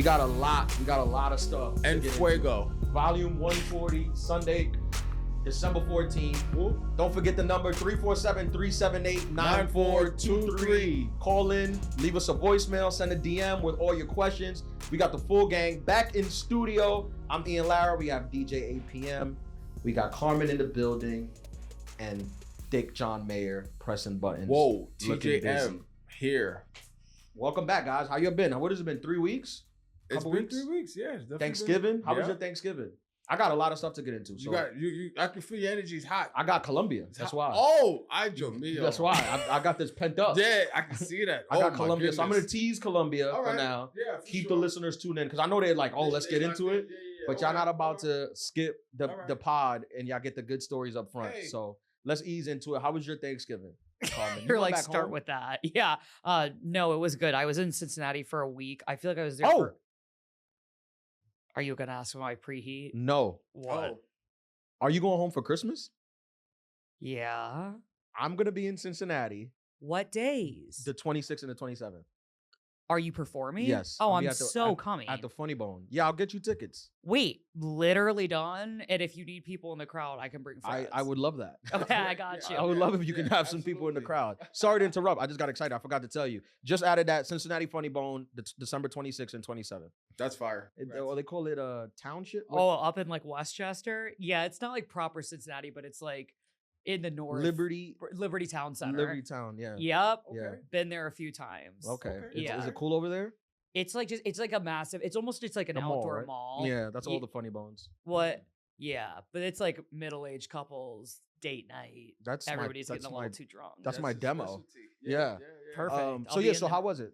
got a lot of stuff. And Fuego. Volume 140, Sunday, December 14th. Don't forget the number 347-378-9423. Call in, leave us a voicemail, send a DM with all your questions. We got the full gang back in studio. I'm Ian Lara. We have DJ APM. We got Carmen in the building and Dick John Mayer pressing buttons. Whoa, looking busy. TJM here. Welcome back, guys. How you been? What has it been? 3 weeks? It's been 3 weeks, yeah. Thanksgiving? How was your Thanksgiving? I got a lot of stuff to get into. So I can feel your energy's hot. I got Colombia. That's why. Oh, Jamil. That's why. I got this pent up. Yeah, I can see that. I got Colombia. So I'm going to tease Colombia for now. Yeah, Keep the listeners tuned in because I know they're like, let's get into it. But y'all not about to skip the pod and y'all get the good stories up front. Hey. So let's ease into it. How was your Thanksgiving? You're like, start home? With that. Yeah. No, it was good. I was in Cincinnati for a week. I feel like I was there for... Are you going to ask for my preheat? No. What? Are you going home for Christmas? Yeah. I'm going to be in Cincinnati. What days? The 26th and the 27th. Are you performing? Yes. Oh, I'm so coming. At the Funny Bone. Yeah, I'll get you tickets. Wait, literally done? And if you need people in the crowd, I can bring friends. I would love that. Okay, I got you. I would love if you can have some people in the crowd. Sorry to interrupt. I just got excited. I forgot to tell you. Just added that Cincinnati Funny Bone, December 26th and 27th. That's fire. They call it a township? Oh, up in like Westchester? Yeah, it's not like proper Cincinnati, but it's like in the north. Liberty Town Center. Liberty Town, yeah. Yep. Okay. Been there a few times. Okay. Yeah. Is it cool over there? It's like a massive, it's like an outdoor mall. Yeah, that's all the Funny Bones. What? Yeah, but it's like middle-aged couples date night. Everybody's getting a little too drunk. That's my demo. Yeah. Perfect. So how was it?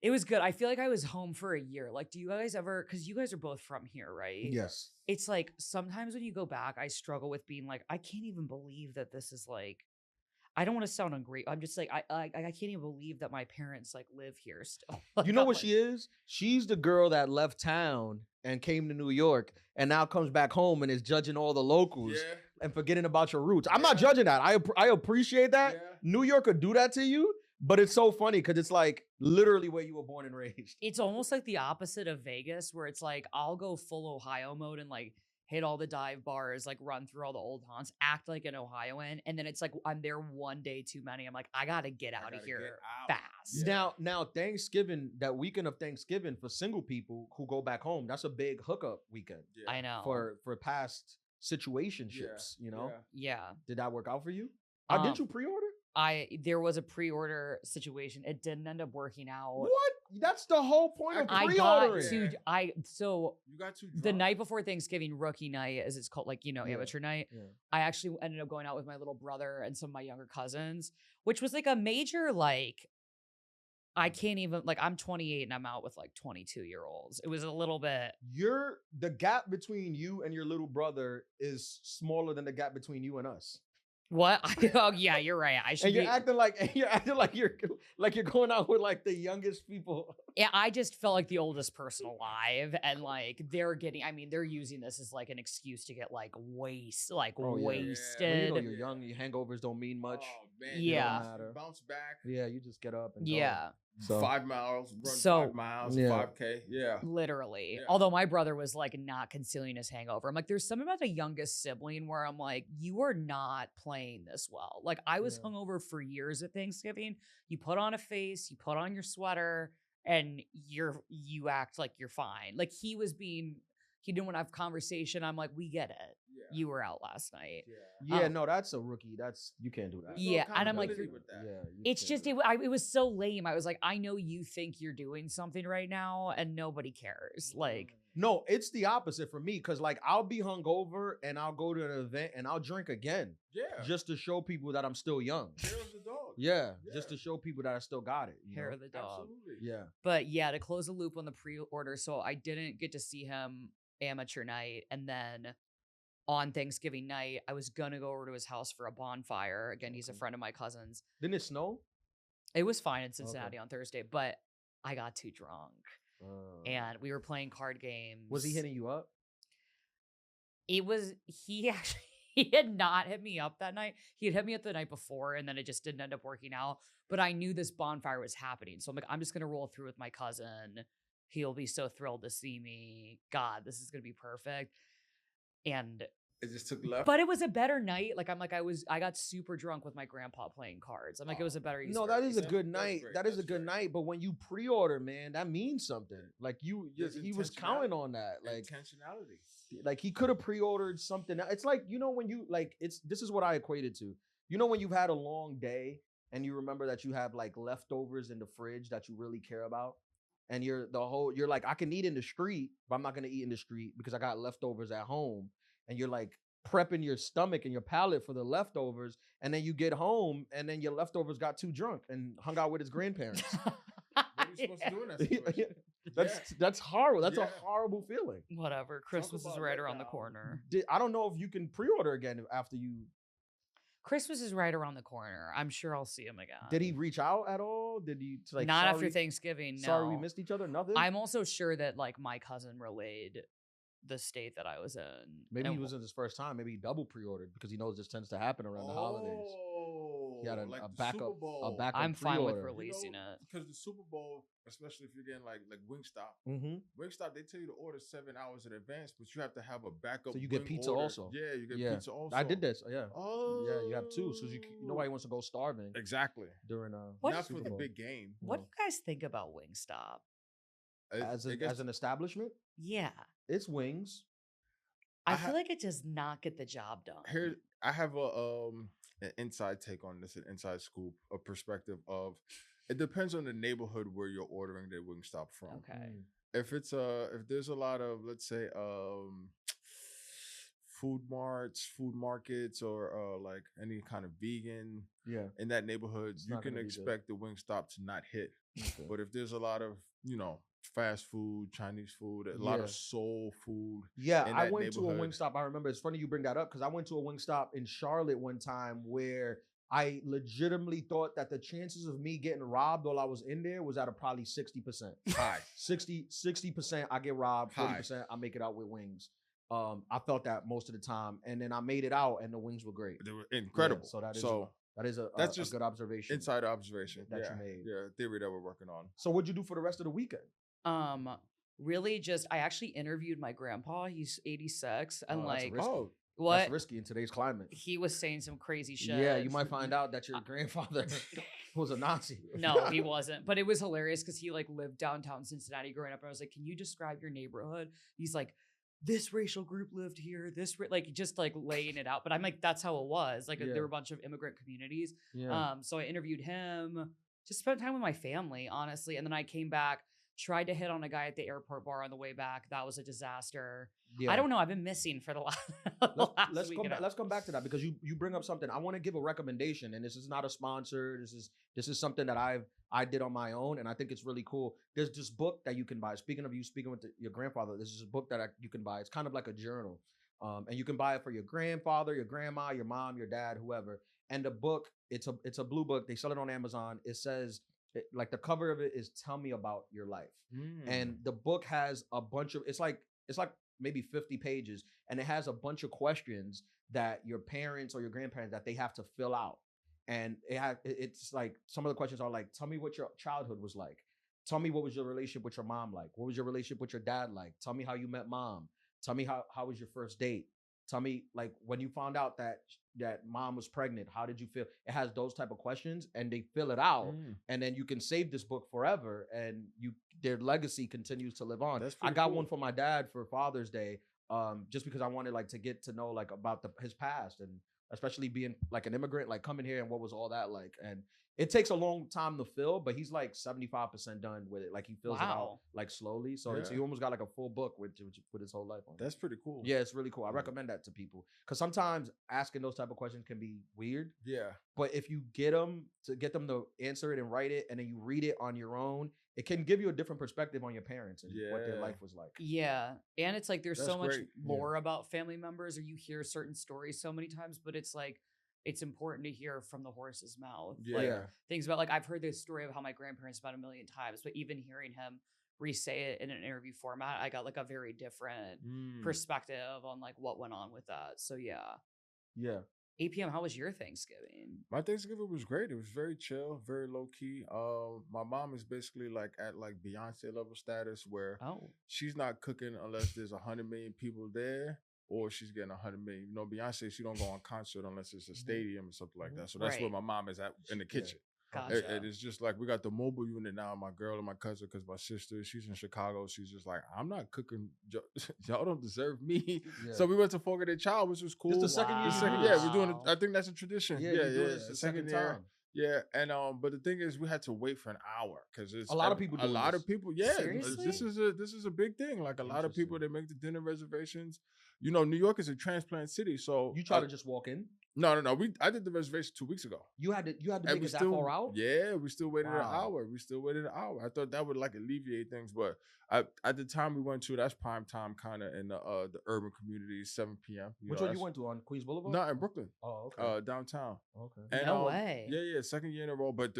It was good. I feel like I was home for a year. Like, do you guys ever, because you guys are both from here, right? Yes. It's like sometimes when you go back, I struggle with being like, I can't even believe that this is like, I don't want to sound ungrateful. I'm just like, I can't even believe that my parents like live here still. You know what she is? She's the girl that left town and came to New York and now comes back home and is judging all the locals and forgetting about your roots. I'm not judging that. I appreciate that. Yeah. New York could do that to you, but it's so funny because it's like literally where you were born and raised. It's almost like the opposite of Vegas where it's like, I'll go full Ohio mode and like hit all the dive bars, like run through all the old haunts, act like an Ohioan. And then it's like, I'm there one day too many. I'm like, I got to get out of here fast. Yeah. Now, Thanksgiving, that weekend of Thanksgiving for single people who go back home, that's a big hookup weekend. Yeah. I know. For past situationships, you know? Yeah. Did that work out for you? Did you pre-order? There was a pre-order situation. It didn't end up working out. What? That's the whole point of pre-ordering. You got too drunk. The night before Thanksgiving, rookie night, as it's called, like, amateur night. Yeah. I actually ended up going out with my little brother and some of my younger cousins, which was like a major, like, I can't even, like, I'm 28 and I'm out with like 22-year-olds. It was a little bit. The gap between you and your little brother is smaller than the gap between you and us. What? Oh yeah, you're right. You're acting like you're going out with like the youngest people. Yeah, I just felt like the oldest person alive, and like they're using this as like an excuse to get like wasted. Yeah. Well, you're young. Your hangovers don't mean much. Oh man, yeah. Bounce back. Yeah, you just get up and go. So, 5 miles, run 5 miles, 5K. Yeah. Literally. Yeah. Although my brother was like not concealing his hangover. I'm like, there's something about the youngest sibling where I'm like, you are not playing this well. Like I was hungover for years at Thanksgiving. You put on a face, you put on your sweater, and you act like you're fine. Like he didn't want to have conversation. I'm like, we get it. Yeah. You were out last night. No, that's a rookie. You can't do that. Yeah, and I'm like, it's just it was so lame. I was like, I know you think you're doing something right now, and nobody cares. Like, no, it's the opposite for me because like I'll be hungover and I'll go to an event and I'll drink again. Yeah, just to show people that I'm still young. Hair of the dog. Yeah, just to show people that I still got it. Hair of the dog. Absolutely. Yeah, but yeah, to close the loop on the pre-order, so I didn't get to see him amateur night, and then on Thanksgiving night I was gonna go over to his house for a bonfire. Again, he's a friend of my cousin's. Didn't it snow? It was fine in Cincinnati on Thursday, but I got too drunk and we were playing card games. Was he hitting you up? He had not hit me up that night. He had hit me up the night before, and then it just didn't end up working out. But I knew this bonfire was happening, so I'm like, I'm just gonna roll through with my cousin He'll be so thrilled to see me. God, this is gonna be perfect. And it just took left. But it was a better night. Like I got super drunk with my grandpa playing cards. I'm like, it was a better experience. No, that is a good night. That is a good night. But when you pre-order, man, that means something. Like he was counting on that. Like intentionality. Like he could have pre-ordered something. It's like, when you this is what I equated to. When you've had a long day and you remember that you have like leftovers in the fridge that you really care about. And you're like, I can eat in the street, but I'm not gonna eat in the street because I got leftovers at home. And you're like prepping your stomach and your palate for the leftovers. And then you get home and then your leftovers got too drunk and hung out with his grandparents. What are you supposed to do in that situation? That's horrible. That's a horrible feeling. Whatever. Christmas is right around the corner. I don't know if you can pre-order again after you. Christmas is right around the corner. I'm sure I'll see him again. Did he reach out at all? Did he like not after Thanksgiving? No. Sorry we missed each other. Nothing. I'm also sure that like my cousin relayed the state that I was in. Maybe he was in his first time. Maybe he double pre-ordered because he knows this tends to happen around the holidays. He had a backup. I'm fine with releasing it because the Super Bowl, especially if you're getting like Wingstop. Wingstop, they tell you to order 7 hours in advance, but you have to have a backup. So you get pizza order. also. Yeah, you get pizza also. I did this. Yeah. Oh. Yeah, you have two. So nobody wants to go starving. Exactly. During not for the big game. What do you guys think about Wingstop? As an establishment? Yeah. It's wings. I feel like it does not get the job done. Here, I have an inside take on this, an inside scoop, a perspective of it depends on the neighborhood where you're ordering the Wingstop from. Okay. If it's if there's a lot of, let's say, food markets, or like any kind of vegan in that neighborhood, you can expect the Wingstop to not hit. Okay. But if there's a lot of, fast food, Chinese food, a lot of soul food. Yeah, I went to a Wingstop. I remember, it's funny you bring that up because I went to a Wingstop in Charlotte one time where I legitimately thought that the chances of me getting robbed while I was in there was at a probably 60%. High. 60% I get robbed, 40% I make it out with wings. I felt that most of the time. And then I made it out and the wings were great. They were incredible. Yeah, that is that's just a good observation. Inside observation that you made. Yeah, theory that we're working on. So what'd you do for the rest of the weekend? Really just, I actually interviewed my grandpa. He's 86. And that's risky in today's climate. He was saying some crazy shit. Yeah, you might find out that your grandfather was a Nazi. No, he wasn't. But it was hilarious because he like lived downtown Cincinnati growing up. And I was like, can you describe your neighborhood? He's like, this racial group lived here. Just laying it out. But I'm like, that's how it was. Like there were a bunch of immigrant communities. Yeah. So I interviewed him. Just spent time with my family, honestly. And then I came back. Tried to hit on a guy at the airport bar on the way back. That was a disaster. Yeah. I don't know. I've been missing for the last let's come back to that because you bring up something. I want to give a recommendation, and this is not a sponsor. This is something that I did on my own, and I think it's really cool. There's this book that you can buy. Speaking of you speaking with your grandfather, this is a book that you can buy. It's kind of like a journal, and you can buy it for your grandfather, your grandma, your mom, your dad, whoever. And the book, it's a blue book. They sell it on Amazon. It says. Like the cover of it is "Tell me about your life," and the book has a bunch of it's like maybe 50 pages, and it has a bunch of questions that your parents or your grandparents that they have to fill out, and it's like some of the questions are like, "Tell me what your childhood was like. Tell me what was your relationship with your mom like. What was your relationship with your dad like? Tell me how you met mom. Tell me how was your first date. Tell me like when you found out that mom was pregnant, how did you feel?" It has those type of questions and they fill it out and then you can save this book forever and their legacy continues to live on. I got one for my dad for Father's Day just because I wanted like to get to know like about his past and especially being like an immigrant, like coming here and what was all that like. And it takes a long time to fill, but he's like 75% done with it. Like he fills it out like slowly. So you almost got like a full book with his whole life on it. That's pretty cool. Yeah, it's really cool. I recommend that to people because sometimes asking those type of questions can be weird. Yeah. But if you get them to answer it and write it and then you read it on your own, it can give you a different perspective on your parents and what their life was like. Yeah. And it's like there's so much more about family members or you hear certain stories so many times, but it's like it's important to hear from the horse's mouth. Yeah. Like things about like I've heard this story of how my grandparents met a million times, but even hearing him re-say it in an interview format, I got like a very different perspective on like what went on with that. So yeah. Yeah. 8 p.m. How was your Thanksgiving? My Thanksgiving was great. It was very chill, very low key. My mom is basically like at like Beyonce level status where she's not cooking unless there's 100 million people there, or she's getting 100 million. You know, Beyonce, she don't go on concert unless it's a stadium or something like that. So that's where my mom is at in the kitchen. Gotcha. And it's just like we got the mobile unit now. My girl and my cousin, because my sister, she's in Chicago. She's just like, I'm not cooking. Y'all don't deserve me. Yeah. So we went to Fogo de Chao, which was cool. It's the second year. Yeah, we're doing it. I think that's a tradition. Yeah. It's the second year. Yeah, and but the thing is, we had to wait for an hour because it's a lot of people. Yeah, seriously? this is a big thing. Like a lot of people, they make the dinner reservations. You know, New York is a transplant city, so you try to just walk in. No. I did the reservation 2 weeks ago. You had to make it that far out? Yeah, we still waited an hour. I thought that would like alleviate things, but at the time we went to, that's prime time kind of in the urban communities, 7 p.m. Which one you went to, on Queens Boulevard? No, in Brooklyn. Oh, okay. Downtown. Okay. And, no way. Yeah, second year in a row. But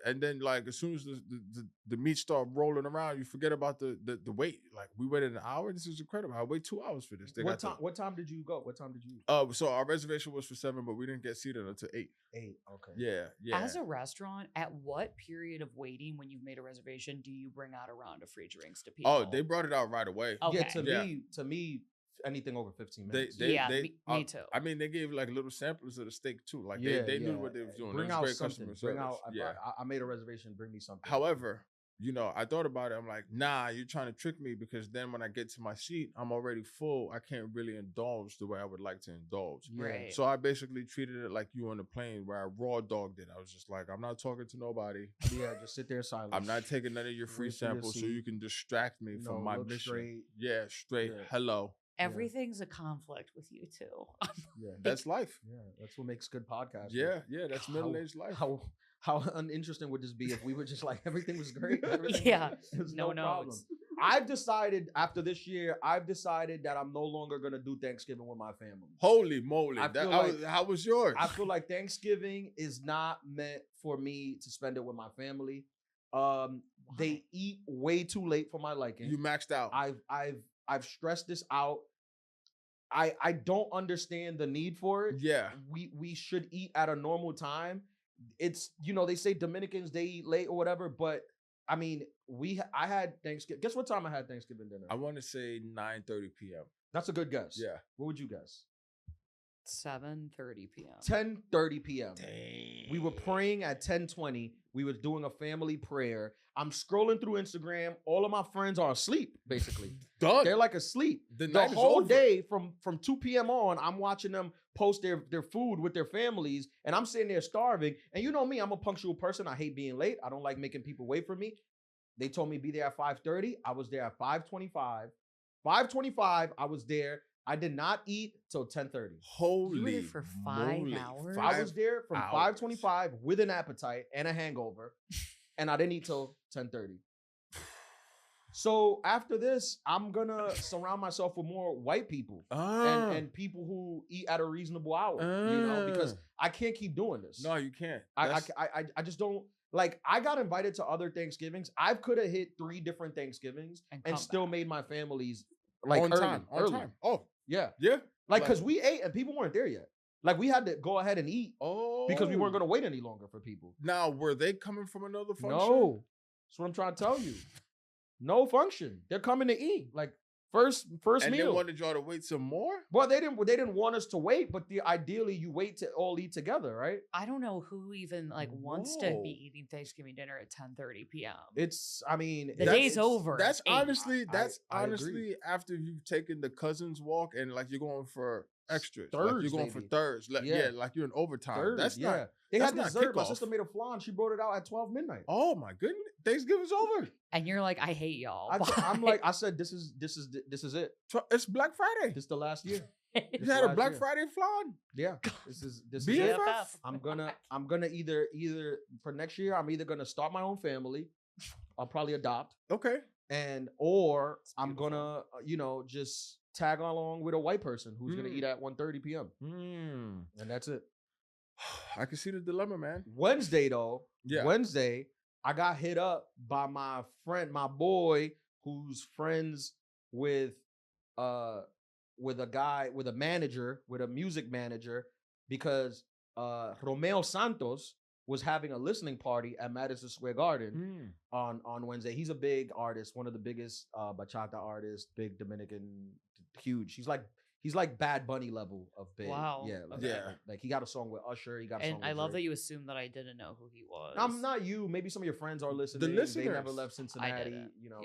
and then like as soon as the meat start rolling around, you forget about the wait. Like we waited an hour. This is incredible. I wait 2 hours for this. What time did you go? What time did you? So our reservation was for 7, but we didn't get seated until 8. 8. Okay. Yeah. As a restaurant, at what period of waiting when you've made a reservation do you bring out a round of free drinks to people? Oh, they brought it out right away. Okay. Yeah, to me, anything over 15 minutes. Me too. I mean, they gave like little samples of the steak too. Like they knew what they was doing. Bring out something. Yeah. I made a reservation. Bring me something. However, you know, I thought about it. I'm like, nah, you're trying to trick me because then when I get to my seat, I'm already full. I can't really indulge the way I would like to indulge. Right. So I basically treated it like you on the plane where I raw dogged it. I was just like, I'm not talking to nobody. Yeah, just sit there silent. I'm not taking none of your free samples so you can distract me from my mission. Straight. Yeah, straight. Yeah. Hello. Everything's a conflict with you too. Yeah, that's life. Yeah, that's what makes good podcasts. Yeah, that's middle-aged life. How uninteresting would this be if we were just like everything was great? There's no problem. I've decided after this year, that I'm no longer gonna do Thanksgiving with my family. Holy moly! How was yours? I feel like Thanksgiving is not meant for me to spend it with my family. They eat way too late for my liking. You maxed out. I've stressed this out. I don't understand the need for it. Yeah. We should eat at a normal time. It's, you know, they say Dominicans, they eat late or whatever, but I mean, I had Thanksgiving. Guess what time I had Thanksgiving dinner? I want to say 9:30 p.m. That's a good guess. Yeah. What would you guess? 7:30 p.m. 10:30 p.m. Dang. We were praying at 10:20. We were doing a family prayer. I'm scrolling through Instagram. All of my friends are asleep, basically. Done. They're like asleep. The whole day from 2 p.m. on, I'm watching them post their food with their families, and I'm sitting there starving. And you know me, I'm a punctual person. I hate being late. I don't like making people wait for me. They told me be there at 5:30. I was there at 5:25. 5:25, I was there. I did not eat till 10:30. Holy You were there for 5 moly. hours? I was there from 5:25 with an appetite and a hangover, and I didn't eat till 10:30. So after this, I'm gonna surround myself with more white people and people who eat at a reasonable hour, you know, because I can't keep doing this. No, you can't. I just don't. Like, I got invited to other Thanksgivings. I could have hit 3 different Thanksgivings and still made my families like on early, time. Oh, yeah. Yeah. Like, because we ate and people weren't there yet. Like, we had to go ahead and eat because we weren't going to wait any longer for people. Now, were they coming from another function? No. That's what I'm trying to tell you. No function. They're coming to eat. Like, first and meal. They wanted y'all to wait some more? Well, they didn't want us to wait, but ideally you wait to all eat together, right? I don't know who even wants to be eating Thanksgiving dinner at 10:30 p.m. The day's over. That's honestly after you've taken the cousins walk and like you're going for extras. Thirds, like you're going for thirds. Like, like you're in overtime. Thirds, They had dessert. My sister made a flan. She brought it out at 12 midnight. Oh my goodness. Thanksgiving's over. And you're like, I hate y'all. I said, this is it. It's Black Friday. This is the last year. You had a Black Friday flan? Yeah. This is BFF? it. I'm gonna either for next year, I'm either gonna start my own family. I'll probably adopt. Okay. Or I'm gonna, just tag along with a white person who's gonna eat at 1:30 p.m. And that's it. I can see the dilemma, man. Wednesday, though. Yeah. Wednesday, I got hit up by my friend, my boy, who's friends with a guy, with a music manager because Romeo Santos was having a listening party at Madison Square Garden on Wednesday. He's a big artist, one of the biggest bachata artists, big Dominican, huge. He's like Bad Bunny level of big. Wow. Yeah. Like he got a song with Usher. He got a song with I love Drake. that you assumed that I didn't know who he was. I'm not you. Maybe some of your friends are listening. The listeners. They never left Cincinnati.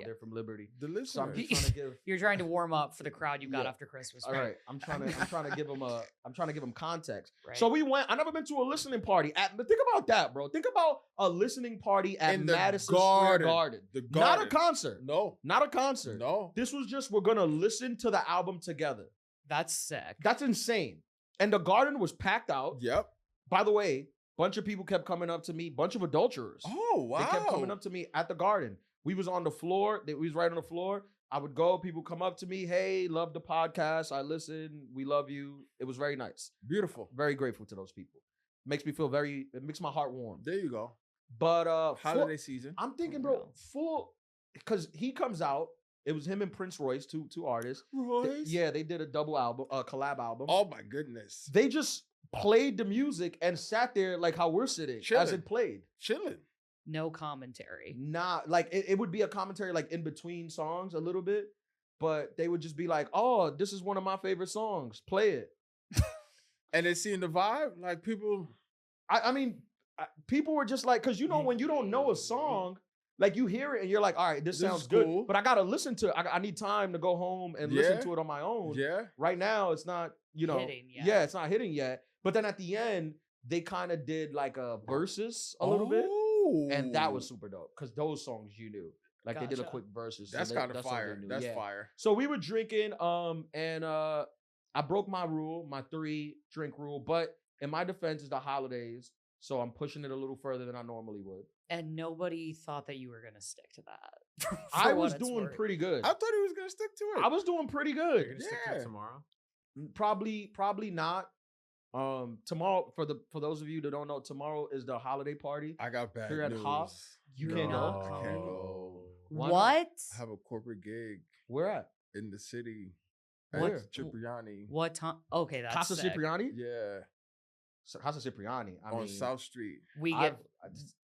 They're from Liberty. The listeners. So I'm just trying to give. You're trying to warm up for the crowd you got after Christmas. All right. I'm trying to give them context. Right. So we went. I never been to a listening party. Think about that, bro. Think about a listening party at Madison Square Garden. The Garden. Not a concert. No. Not a concert. No. This was just we're gonna listen to the album together. That's sick. That's insane. And the Garden was packed out. Yep. By the way, bunch of people kept coming up to me. Bunch of adulterers. Oh, wow. They kept coming up to me at the Garden. We was on the floor. We was right on the floor. I would go. People come up to me. Hey, love the podcast. I listen. We love you. It was very nice. Beautiful. Very grateful to those people. It makes my heart warm. There you go. But holiday season. I'm thinking, bro, because he comes out. It was him and Prince Royce, two artists. Royce? They did a double album, a collab album. Oh my goodness. They just played the music and sat there like how we're sitting as it played. Chilling. No commentary. Not like it would be a commentary like in between songs a little bit, but they would just be like, "Oh, this is one of my favorite songs. Play it." And they seeing the vibe, like people. I mean, people were just like, because when you don't know a song. Like you hear it and you're like, all right, this sounds good, cool. But I gotta listen to it. I need time to go home and listen to it on my own. Yeah. Right now, it's not, hitting yet. Yeah, it's not hitting yet. But then at the end, they kind of did like a versus a little bit, and that was super dope because those songs you knew, like they did a quick versus. That's kind of fire. That's fire. So we were drinking, and I broke my 3-drink rule. But in my defense, it's the holidays, so I'm pushing it a little further than I normally would. And nobody thought that you were going to stick to that. I was doing pretty good. I thought he was going to stick to it. I was doing pretty good. You're going to stick to it tomorrow? Probably not. Tomorrow, for those of you that don't know, tomorrow is the holiday party. I got bad Here at news. Hoff. You can't go? I can't go. What? I have a corporate gig. Where at? In the city. Where? At Cipriani. What time? Okay, that's Casa sick. Cipriani? Yeah. Casa Cipriani. On South Street.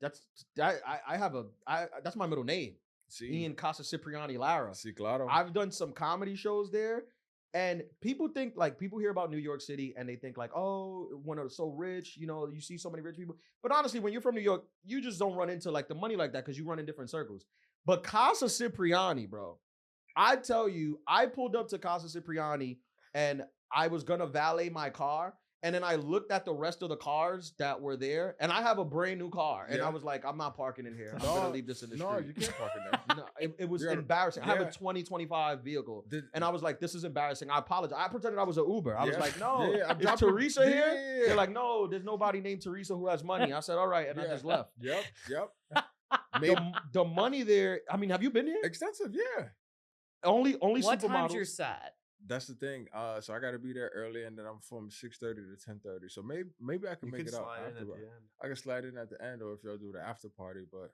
That's my middle name. See? Ian Casa Cipriani Lara. See, claro. I've done some comedy shows there, and people hear about New York City and they think like, oh, when it's so rich, you see so many rich people. But honestly, when you're from New York, you just don't run into like the money like that because you run in different circles. But Casa Cipriani, bro, I tell you, I pulled up to Casa Cipriani and I was gonna valet my car. And then I looked at the rest of the cars that were there, and I have a brand new car. And I was like, I'm not parking in here. I'm going to leave this in the street. No, you can't park in there. No, it was embarrassing. I have a 2025 vehicle. And I was like, this is embarrassing. I apologize. I pretended I was an Uber. I was like, no, is Teresa here? Yeah. They're like, no, there's nobody named Teresa who has money. I said, all right. And I just left. Yep. The money there, I mean, have you been here? Extensive, yeah. Only what supermodels. time's your set? That's the thing. So I got to be there early, and then I'm from 6:30 to 10:30. So maybe I can make it out after. I can slide in at the end, or if y'all do the after party. But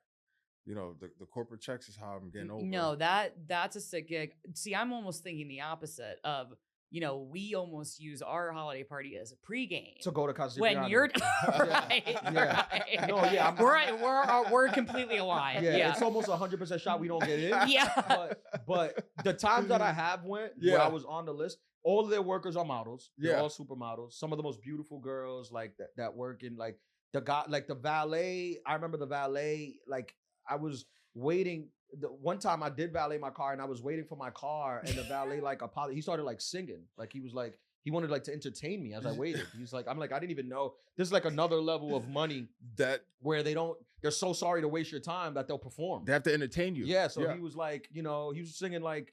the corporate checks is how I'm getting over. No, that's a sick gig. See, I'm almost thinking the opposite of. We almost use our holiday party as a pregame. To go to Casa when Cipriani. you're right. No, yeah, we're completely aligned. Yeah, it's almost 100% shot we don't get in. Yeah, but the times that I have went, where I was on the list, all of their workers are models. They're all supermodels. Some of the most beautiful girls like that work in like the guy, like the valet. I remember the valet. Like I was waiting. The one time I did valet my car and I was waiting for my car and the valet he started like singing. Like he was like, he wanted like to entertain me as I waited. He's like, I'm like, I didn't even know. This is like another level of money where they're so sorry to waste your time that they'll perform. They have to entertain you. Yeah. So he was like, he was singing like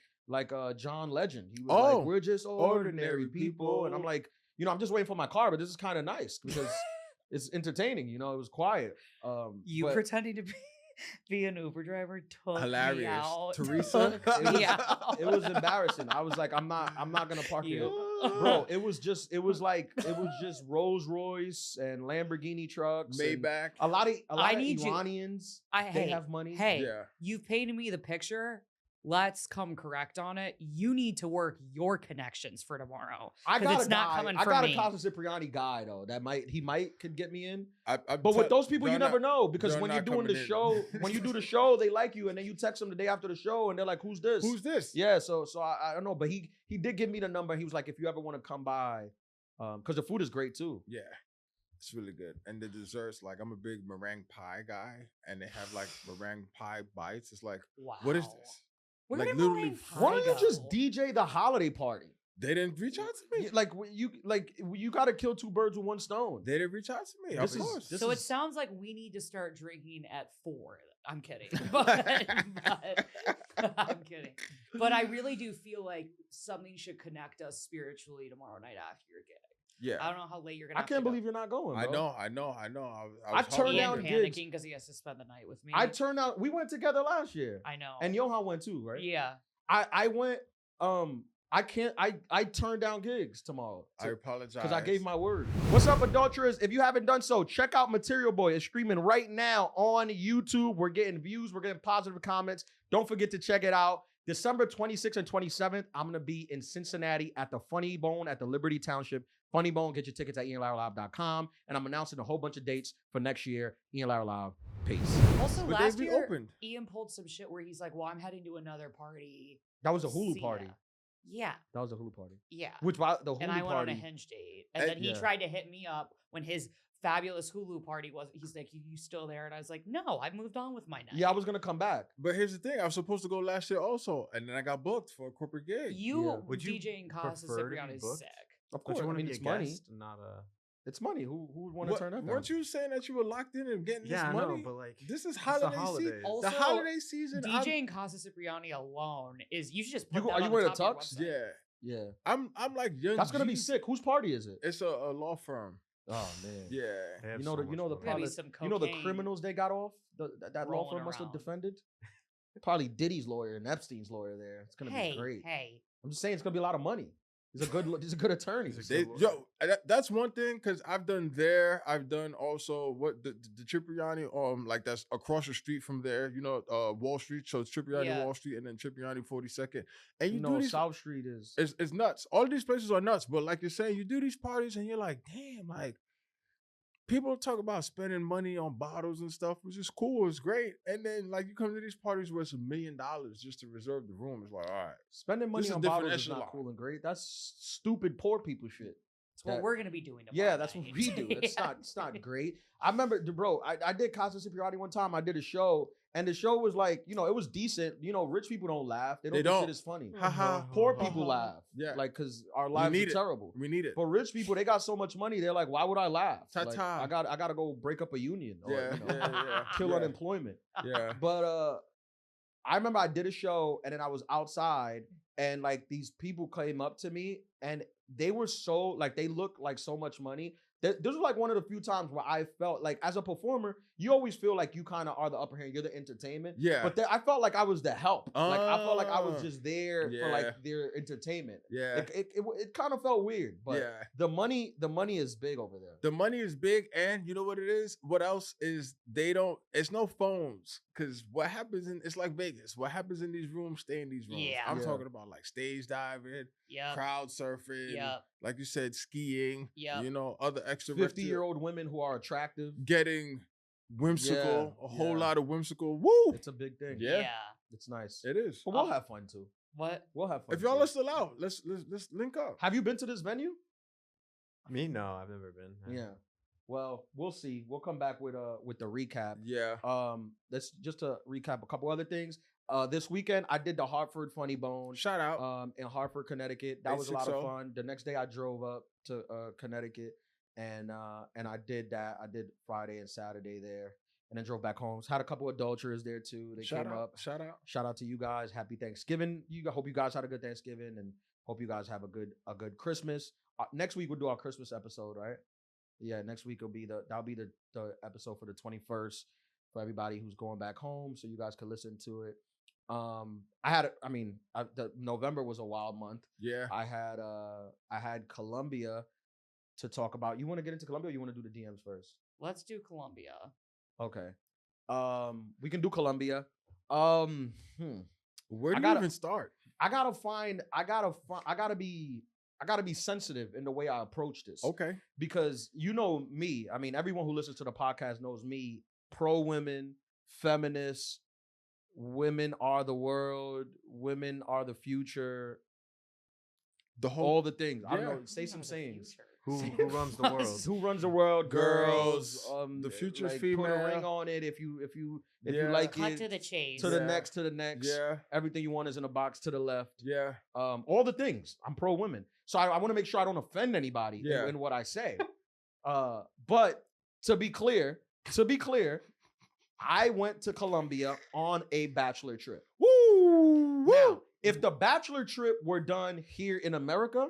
John Legend. He was like, we're just ordinary people. And I'm like, I'm just waiting for my car, but this is kind of nice because it's entertaining. It was quiet. Pretending to be an Uber driver took hilarious. Me out. Teresa, it was embarrassing. I was like, I'm not gonna park here, bro. It was just Rolls Royce and Lamborghini trucks, Maybach. A lot of Iranians. They have money. Hey, you've painted me the picture let's come correct on it. You need to work your connections for tomorrow. I got it's not coming from me. a Casa Cipriani guy though. That could get me in. But with those people, you never know because when you're doing the show, when you do the show, they like you, and then you text them the day after the show, and they're like, "Who's this? Who's this?" Yeah. So I don't know, but he did give me the number. He was like, "If you ever want to come by, because the food is great too." Yeah. It's really good. And the desserts, like I'm a big meringue pie guy, and they have like meringue pie bites. It's like, what is this? Where like did literally, why don't you just DJ the holiday party? They didn't reach out to me. You got to kill two birds with one stone. They didn't reach out to me. Of course. So it sounds like we need to start drinking at 4. I'm kidding, but I'm kidding. But I really do feel like something should connect us spiritually tomorrow night after your gig. Yeah, I don't know how late you're gonna. I can't believe you're not going. Bro. I know. I turned down panicking because he has to spend the night with me. I turned out. We went together last year. I know. And Johan went too, right? Yeah. I went. I can't. I turned down gigs tomorrow. I apologize because I gave my word. What's up, adulterers? If you haven't done so, check out Material Boy. It's streaming right now on YouTube. We're getting views. We're getting positive comments. Don't forget to check it out. December 26th and 27th, I'm gonna be in Cincinnati at the Funny Bone at the Liberty Township. Funny Bone, get your tickets at IanLaraLive.com. And I'm announcing a whole bunch of dates for next year. Ian Lara Live. Peace. Also, last year, Ian pulled some shit where he's like, well, I'm heading to another party. That was a Hulu party. Yeah. That was a Hulu party. Yeah. Which the Hulu party. And I went on a Hinge date. And then he tried to hit me up when his fabulous Hulu party was. He's like, you still there? And I was like, no, I've moved on with my night. Yeah, I was going to come back. But here's the thing. I was supposed to go last year also. And then I got booked for a corporate gig. Would DJing Casa Cipriani is sick. Of course, it's money. It's money. Who would want to turn up? Weren't you saying that you were locked in and getting this money? I know, but like this is holiday season. Also, the holiday season. DJing Casa Cipriani alone is you should just put are you wearing a tux? Yeah. I'm like young. That's gonna be sick. Whose party is it? It's a law firm. Oh man. Yeah. You know the criminals they got off. That law firm must have defended. Probably Diddy's lawyer and Epstein's lawyer there. It's gonna be great. I'm just saying it's gonna be a lot of money. He's a good attorney. That's one thing because I've done also what the Cipriani like that's across the street from there. You know, Wall Street. So it's Cipriani Wall Street and then Cipriani 42nd. And you do these, South Street is it's nuts. All these places are nuts. But like you're saying, you do these parties and you're like, damn, like people talk about spending money on bottles and stuff, which is cool, it's great. And then like you come to these parties where it's $1 million just to reserve the room. It's like, all right. Spending money on bottles is not cool and great. That's stupid poor people shit. That's what we're gonna be doing tomorrow. Yeah, that's what we do. It's not great. I remember, bro, I did Casa Cipriani one time. I did a show, and the show was like, it was decent. Rich people don't laugh. They don't think shit is funny. Poor people laugh. Yeah. Like, because our lives are terrible. We need it. But rich people, they got so much money. They're like, why would I laugh? Like, I got to go break up a union or kill unemployment. Yeah. But I remember I did a show, and then I was outside, and like these people came up to me, and they were so like they looked like so much money. This was like one of the few times where I felt like as a performer, you always feel like you kind of are the upper hand. You're the entertainment. Yeah. But I felt like I was the help. Like I felt like I was just there for like their entertainment. Yeah. It kind of felt weird. But the money is big over there. The money is big, and you know what it is? What else is it's no phones. Because what happens it's like Vegas. What happens in these rooms, stay in these rooms. Yeah. I'm talking about like stage diving, crowd surfing, like you said, skiing, other extra 50-year-old women who are attractive. Getting whimsical, a whole lot of whimsical. Woo! It's a big thing. Yeah. It's nice. It is. But we'll have fun too. What? We'll have fun. If y'all are still out, let's link up. Have you been to this venue? Me? No, I've never been. Yeah. Well, we'll see. We'll come back with the recap. Yeah. Let's just to recap a couple other things. This weekend I did the Hartford Funny Bone. Shout out. In Hartford, Connecticut. That was a lot of fun. The next day I drove up to Connecticut and I did that. I did Friday and Saturday there. And then drove back home. So had a couple of adulterers there too. They came up. Shout out to you guys. Happy Thanksgiving. Hope you guys had a good Thanksgiving and hope you guys have a good Christmas. Next week we'll do our Christmas episode, right? Yeah, next week that'll be the episode for the 21st for everybody who's going back home, so you guys can listen to it. The November was a wild month. Yeah, I had Colombia to talk about. You want to get into Colombia, or you want to do the DMs first? Let's do Colombia. Okay, we can do Colombia. Where do you even start? I gotta be sensitive in the way I approach this. Okay. Because you know me, I mean, everyone who listens to the podcast knows me, pro women, feminists, women are the world, women are the future, all the things. I don't know, say some sayings. Who runs the world? Who runs the world? Girls. The future's like, female. Put a ring on it if you like Cut it. to the chase. To the next. Yeah. Everything you want is in a box to the left. Yeah. All the things. I'm pro women. So I want to make sure I don't offend anybody in what I say. But to be clear, I went to Colombia on a bachelor trip. Woo! Now, if the bachelor trip were done here in America,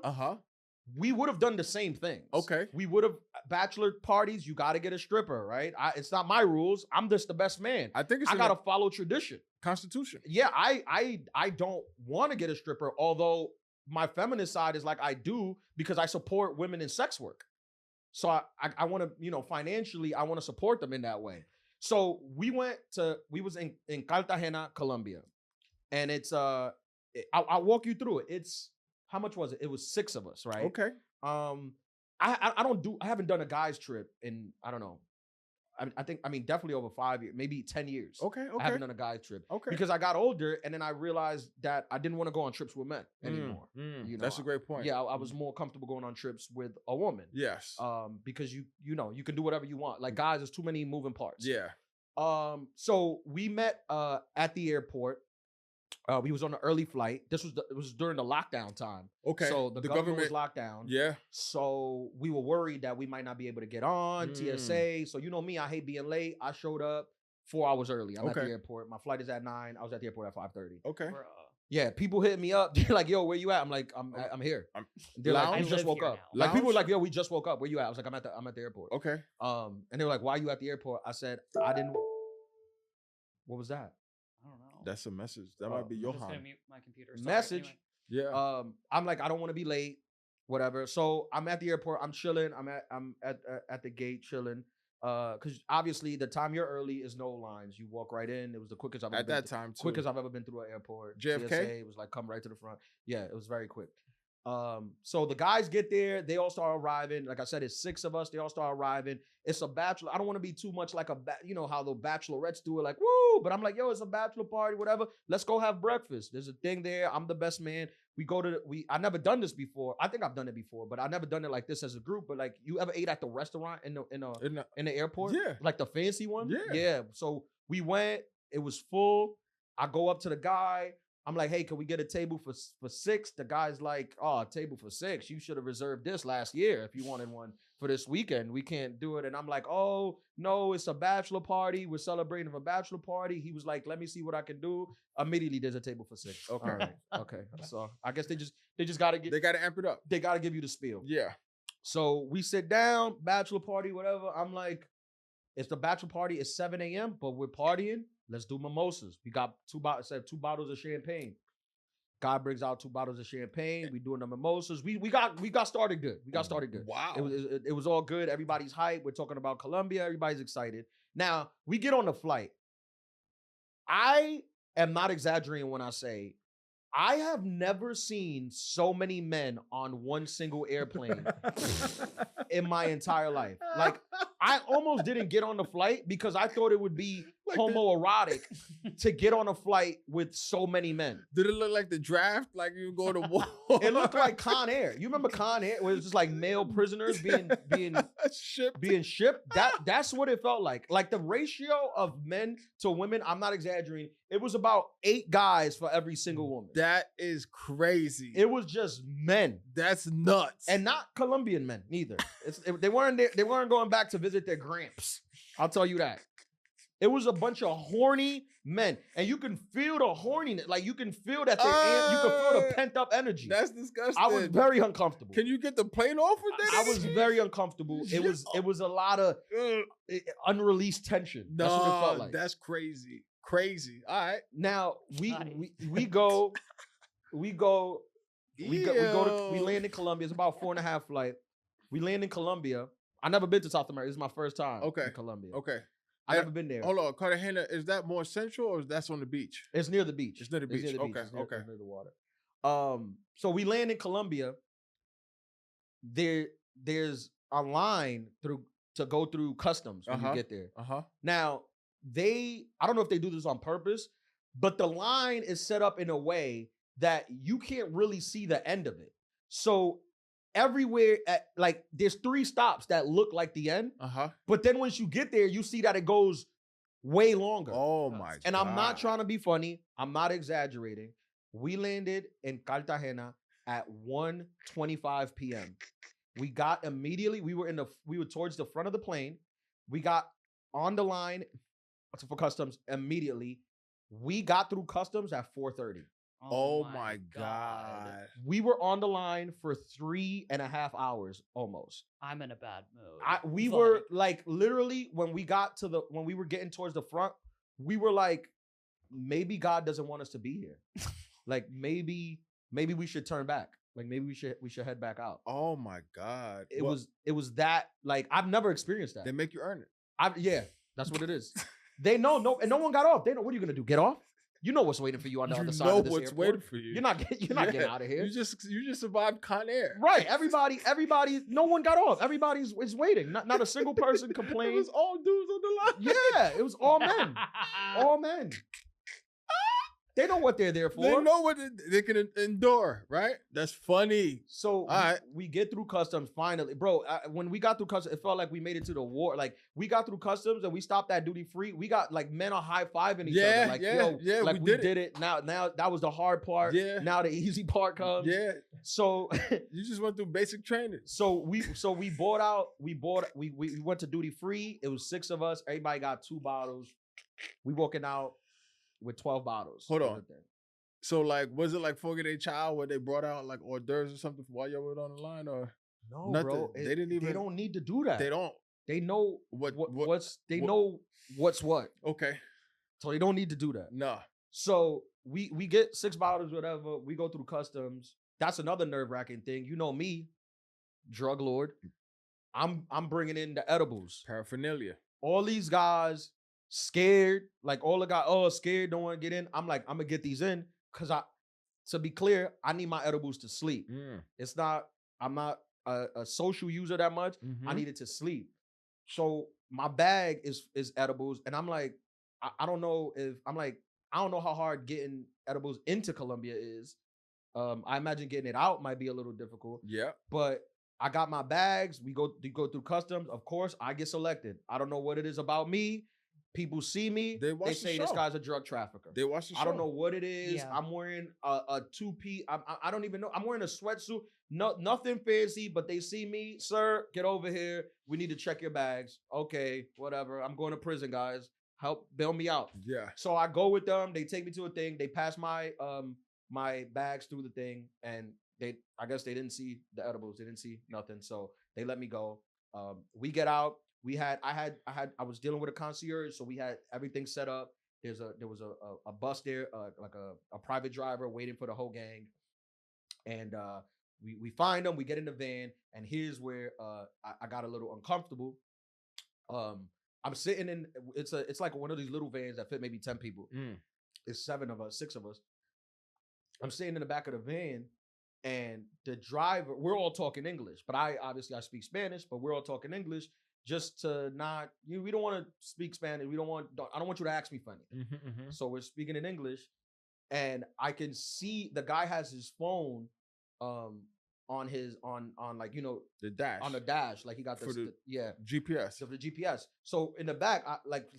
we would have done the same things. Okay. We would have bachelor parties. You got to get a stripper, right? It's not my rules. I'm just the best man. I think I got to follow tradition. Constitution. Yeah, I don't want to get a stripper, although my feminist side is like I do because I support women in sex work. So I want to, financially, I want to support them in that way. So we was in Cartagena, Colombia. And it's, I'll walk you through it. It's, how much was it? It was 6 of us, right? Okay. I haven't done a guy's trip in, I don't know. I think definitely over 5 years, maybe 10 years. Okay. I haven't done a guy's trip. Okay. Because I got older and then I realized that I didn't want to go on trips with men anymore. That's a great point. Yeah, I was more comfortable going on trips with a woman. Yes. Because you can do whatever you want. Like guys, there's too many moving parts. Yeah. So we met at the airport. We was on an early flight. It was during the lockdown time. Okay. So the government was locked down. Yeah. So we were worried that we might not be able to get on TSA. So you know me, I hate being late. I showed up 4 hours early. I'm at the airport. My flight is at 9. I was at the airport at 5:30. Okay. Yeah, people hit me up. They're like, "Yo, where you at?" I'm like, "I'm here." They're like, "We just woke up." Like people were like, "Yo, we just woke up. Where you at?" I was like, "I'm at the airport." Okay. And they were like, "Why are you at the airport?" I said, "I didn't." What was that? I don't know. That's a message. That might be Johan. I'm just gonna mute my computer. Sorry, Message. Anyway. Yeah. I'm like, I don't want to be late. Whatever. So I'm at the airport. I'm chilling. I'm at the gate chilling. Because obviously the time you're early is no lines. You walk right in. It was the quickest I've ever at been that time too. quickest I've ever been through an airport. JFK. TSA, it was like come right to the front. Yeah, it was very quick. So the guys get there. They all start arriving. Like I said, it's 6 of us. They all start arriving. It's a bachelor. I don't want to be too much like how the bachelorettes do it, like woo. But I'm like, yo, it's a bachelor party, whatever. Let's go have breakfast. There's a thing there. I'm the best man. We go to I never done this before. I think I've done it before, but I never done it like this as a group. But like, you ever ate at the restaurant in the airport? Yeah, like the fancy one. Yeah. So we went. It was full. I go up to the guy. I'm like, hey, can we get a table for 6? The guy's like, oh, a table for 6. You should have reserved this last year if you wanted one for this weekend. We can't do it. And I'm like, oh, no, it's a bachelor party. We're celebrating a bachelor party. He was like, let me see what I can do. Immediately, there's a table for 6. Okay. All right. Okay. So I guess they just got to they got to amp it up. They got to give you the spiel. Yeah. So we sit down, bachelor party, whatever. I'm like, it's the bachelor party. It's 7 a.m., but we're partying. Let's do mimosas. We got 2 bottles of champagne. God brings out 2 bottles of champagne. We doing the mimosas. We got started good. We got started good. Wow. It was all good. Everybody's hyped. We're talking about Colombia. Everybody's excited. Now we get on the flight. I am not exaggerating when I say I have never seen so many men on one single airplane in my entire life. Like, I almost didn't get on the flight because I thought it would be like homoerotic to get on a flight with so many men. Did it look like the draft? Like you go to war? It looked like Con Air. You remember Con Air? Where it was just like male prisoners being shipped? That's what it felt like. Like the ratio of men to women, I'm not exaggerating. It was about 8 guys for every single woman. That is crazy. It was just men. That's nuts. And not Colombian men neither. They weren't there, they weren't going back to visit their gramps. I'll tell you that. It was a bunch of horny men, and you can feel the horniness. Like you can feel that you can feel the pent up energy. That's disgusting. I was very uncomfortable. Can you get the plane off with that? I was very uncomfortable. It was a lot of unreleased tension. That's what it felt like. That's crazy. Crazy. All right. Now we land in Colombia. It's about 4.5 flight. We land in Colombia. I never been to South America. This is my first time in Colombia. Okay. I've never been there. Hold on, Cartagena, is that more central or that's on the beach? It's near the beach. It's near the beach. It's Okay. It's near the water. So we land in Colombia. There's a line to go through customs when you get there. Now, I don't know if they do this on purpose, but the line is set up in a way that you can't really see the end of it. So everywhere, there's 3 stops that look like the end. But then once you get there, you see that it goes way longer. Oh my God. And I'm not trying to be funny. I'm not exaggerating. We landed in Cartagena at 1:25 p.m. We got immediately, we were towards the front of the plane. We got on the line for customs immediately. We got through customs at 4:30. Oh my God. We were on the line for 3.5 hours almost. I'm in a bad mood. We were like literally when we were getting towards the front, we were like, maybe God doesn't want us to be here. Like maybe we should turn back. Like maybe we should head back out. Oh my God. It was that, like, I've never experienced that. They make you earn it. Yeah, that's what it is. They know, and no one got off. They know, what are you gonna do? Get off? You know what's waiting for you on the other side of this airport. You know what's waiting for you. You're not getting out of here. You just survived Con Air. Right. Everybody, no one got off. Everybody's waiting. Not a single person complained. It was all dudes on the line. Yeah, it was all men. All men. They know what they're there for. They know what they can endure, right? That's funny. So we get through customs finally. Bro, when we got through customs, it felt like we made it to the war. Like, we got through customs and we stopped at duty free. We got, like, men are high-fiving each other. Like, we did it. Now that was the hard part. Yeah. Now the easy part comes. Yeah. So you just went through basic training. So we went to duty free. It was 6 of us. Everybody got 2 bottles. We walking out with 12 bottles. Hold on. So, like, was it like Fogo de Chao where they brought out like hors d'oeuvres or something while y'all were on the line, or no, nothing? Bro? They don't need to do that. They don't. They know know what's what. Okay. So they don't need to do that. Nah. So we get 6 bottles, whatever. We go through customs. That's another nerve-wracking thing. You know me, drug lord. I'm bringing in the edibles, paraphernalia. All these guys scared, like all the guys, scared, don't want to get in. I'm like, I'm gonna get these in because to be clear, I need my edibles to sleep. I'm not a social user that much. I need it to sleep. So my bag is edibles, and I'm like, I don't know how hard getting edibles into Colombia is. I imagine getting it out might be a little difficult. Yeah. But I got my bags. We go through customs. Of course, I get selected. I don't know what it is about me. People see me, they say this guy's a drug trafficker. They watch the show. I don't know what it is. Yeah. I'm wearing a 2-piece. I don't even know. I'm wearing a sweatsuit. Nothing fancy, but they see me. Sir, get over here. We need to check your bags. Okay, whatever. I'm going to prison, guys. Help bail me out. Yeah. So I go with them. They take me to a thing. They pass my my bags through the thing, and I guess they didn't see the edibles. They didn't see nothing. So they let me go. We get out. I was dealing with a concierge, so we had everything set up. There was a bus there, like a private driver waiting for the whole gang. And we find them, we get in the van, and here's where I got a little uncomfortable. I'm sitting in, it's like one of these little vans that fit maybe 10 people. It's 7 of us, 6 of us. I'm sitting in the back of the van, and the driver, we're all talking English, but I speak Spanish, but we're all talking English. Just to not, we don't want to speak Spanish. I don't want you to ask me funny. So we're speaking in English, and I can see the guy has his phone, on like, the dash, on the dash, like he got the GPS. So the GPS. So in the back,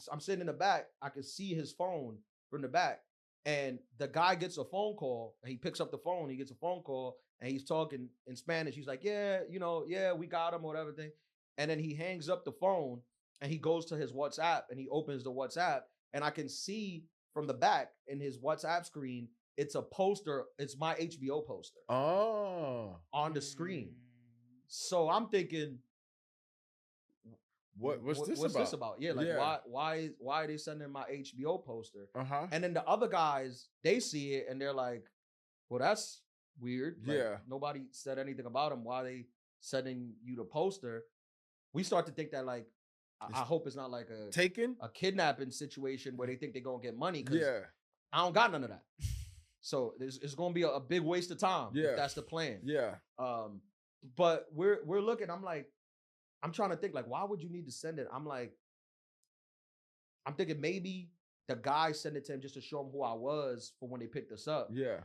I'm sitting in the back, I can see his phone from the back, and the guy gets a phone call, and he picks up the phone. He gets a phone call, and he's talking in Spanish. He's like, yeah, we got him or whatever thing. And then he hangs up the phone and he goes to his WhatsApp and he opens the WhatsApp, and I can see from the back in his WhatsApp screen, it's a poster. It's my HBO poster. Oh. On the screen. So I'm thinking, what's this about? Yeah, like why are they sending my HBO poster? And then the other guys, they see it and they're like, well, that's weird. Like, nobody said anything about him. Why are they sending you the poster? We start to think that, like, I hope it's not like a kidnapping situation where they think they're gonna get money. Cause I don't got none of that. So it's gonna be a big waste of time if that's the plan. Yeah. But we're looking. I'm like, I'm trying to think like, why would you need to send it? I'm thinking maybe the guy sent it to him just to show him who I was for when they picked us up. Yeah.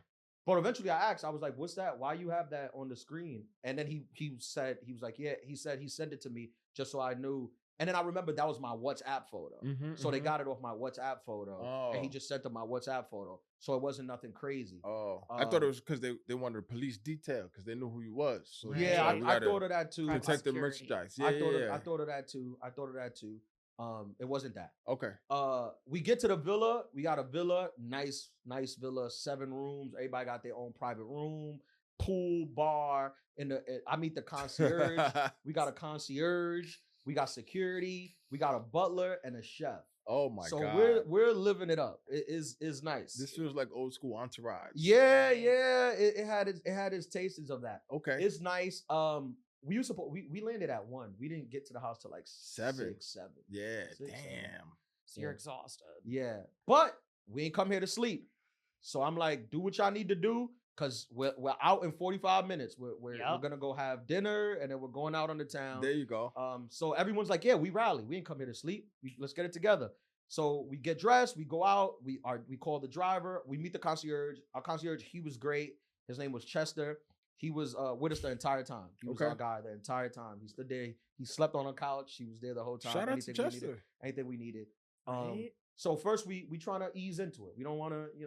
But eventually I asked, I was like, what's that? Why you have that on the screen? And then he said, he was like, yeah, he said he sent it to me just so I knew. And then I remember that was my WhatsApp photo. So they got it off my WhatsApp photo. And he just sent them my WhatsApp photo. So it wasn't nothing crazy. I thought it was because they wanted a police detail because they knew who he was. So yeah, I thought of that too. Protect the merchandise. I thought of that too. It wasn't that. Okay. We get to the villa. We got a villa, nice villa, 7 rooms. Everybody got their own private room, pool, bar. I meet the concierge. We got a concierge. We got security. We got a butler and a chef. Oh my god! So we're living it up. It is nice. This feels like old school Entourage. Yeah. It had its tastes of that. Okay. It's nice. We landed at 1. We didn't get to the house till like 7. 7. Yeah. 6, damn. 7. So you're exhausted. Yeah. But we ain't come here to sleep. So I'm like, do what y'all need to do. Cause we're out in 45 minutes. We're gonna go have dinner and then we're going out on the town. There you go. So everyone's like, yeah, we rally. We ain't come here to sleep. Let's get it together. So we get dressed, we go out, we call the driver, we meet the concierge. Our concierge, he was great. His name was Chester. He was with us the entire time. He was our guy the entire time. He stood there. He slept on a couch. He was there the whole time. Shout out to Chester. Anything we needed. Right? So first we trying to ease into it. We don't want to, you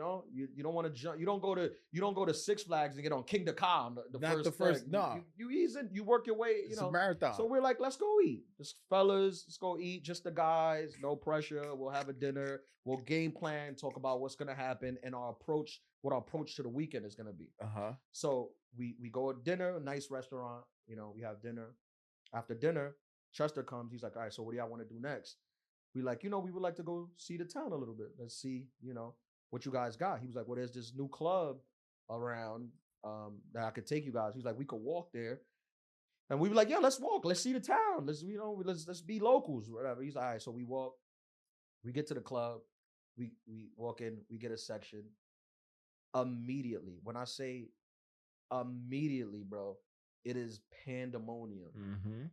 don't want to jump. You don't go to Six Flags and get on King the Car the first. No, you ease in. You work your way. It's a marathon. So we're like, let's go eat. Just fellas, let's go eat. Just the guys, no pressure. We'll have a dinner. We'll game plan, talk about what's gonna happen, and what our approach to the weekend is gonna be. So we go to dinner, a nice restaurant. We have dinner. After dinner, Chester comes. He's like, all right, so what do y'all want to do next? We like, we would like to go see the town a little bit. Let's see, what you guys got. He was like, well, there's this new club around that I could take you guys. He's like, we could walk there. And we were like, yeah, let's walk. Let's see the town. Let's be locals, whatever. He's like, all right, so we walk. We get to the club. We walk in. We get a section. Immediately, when I say immediately, bro, it is pandemonium.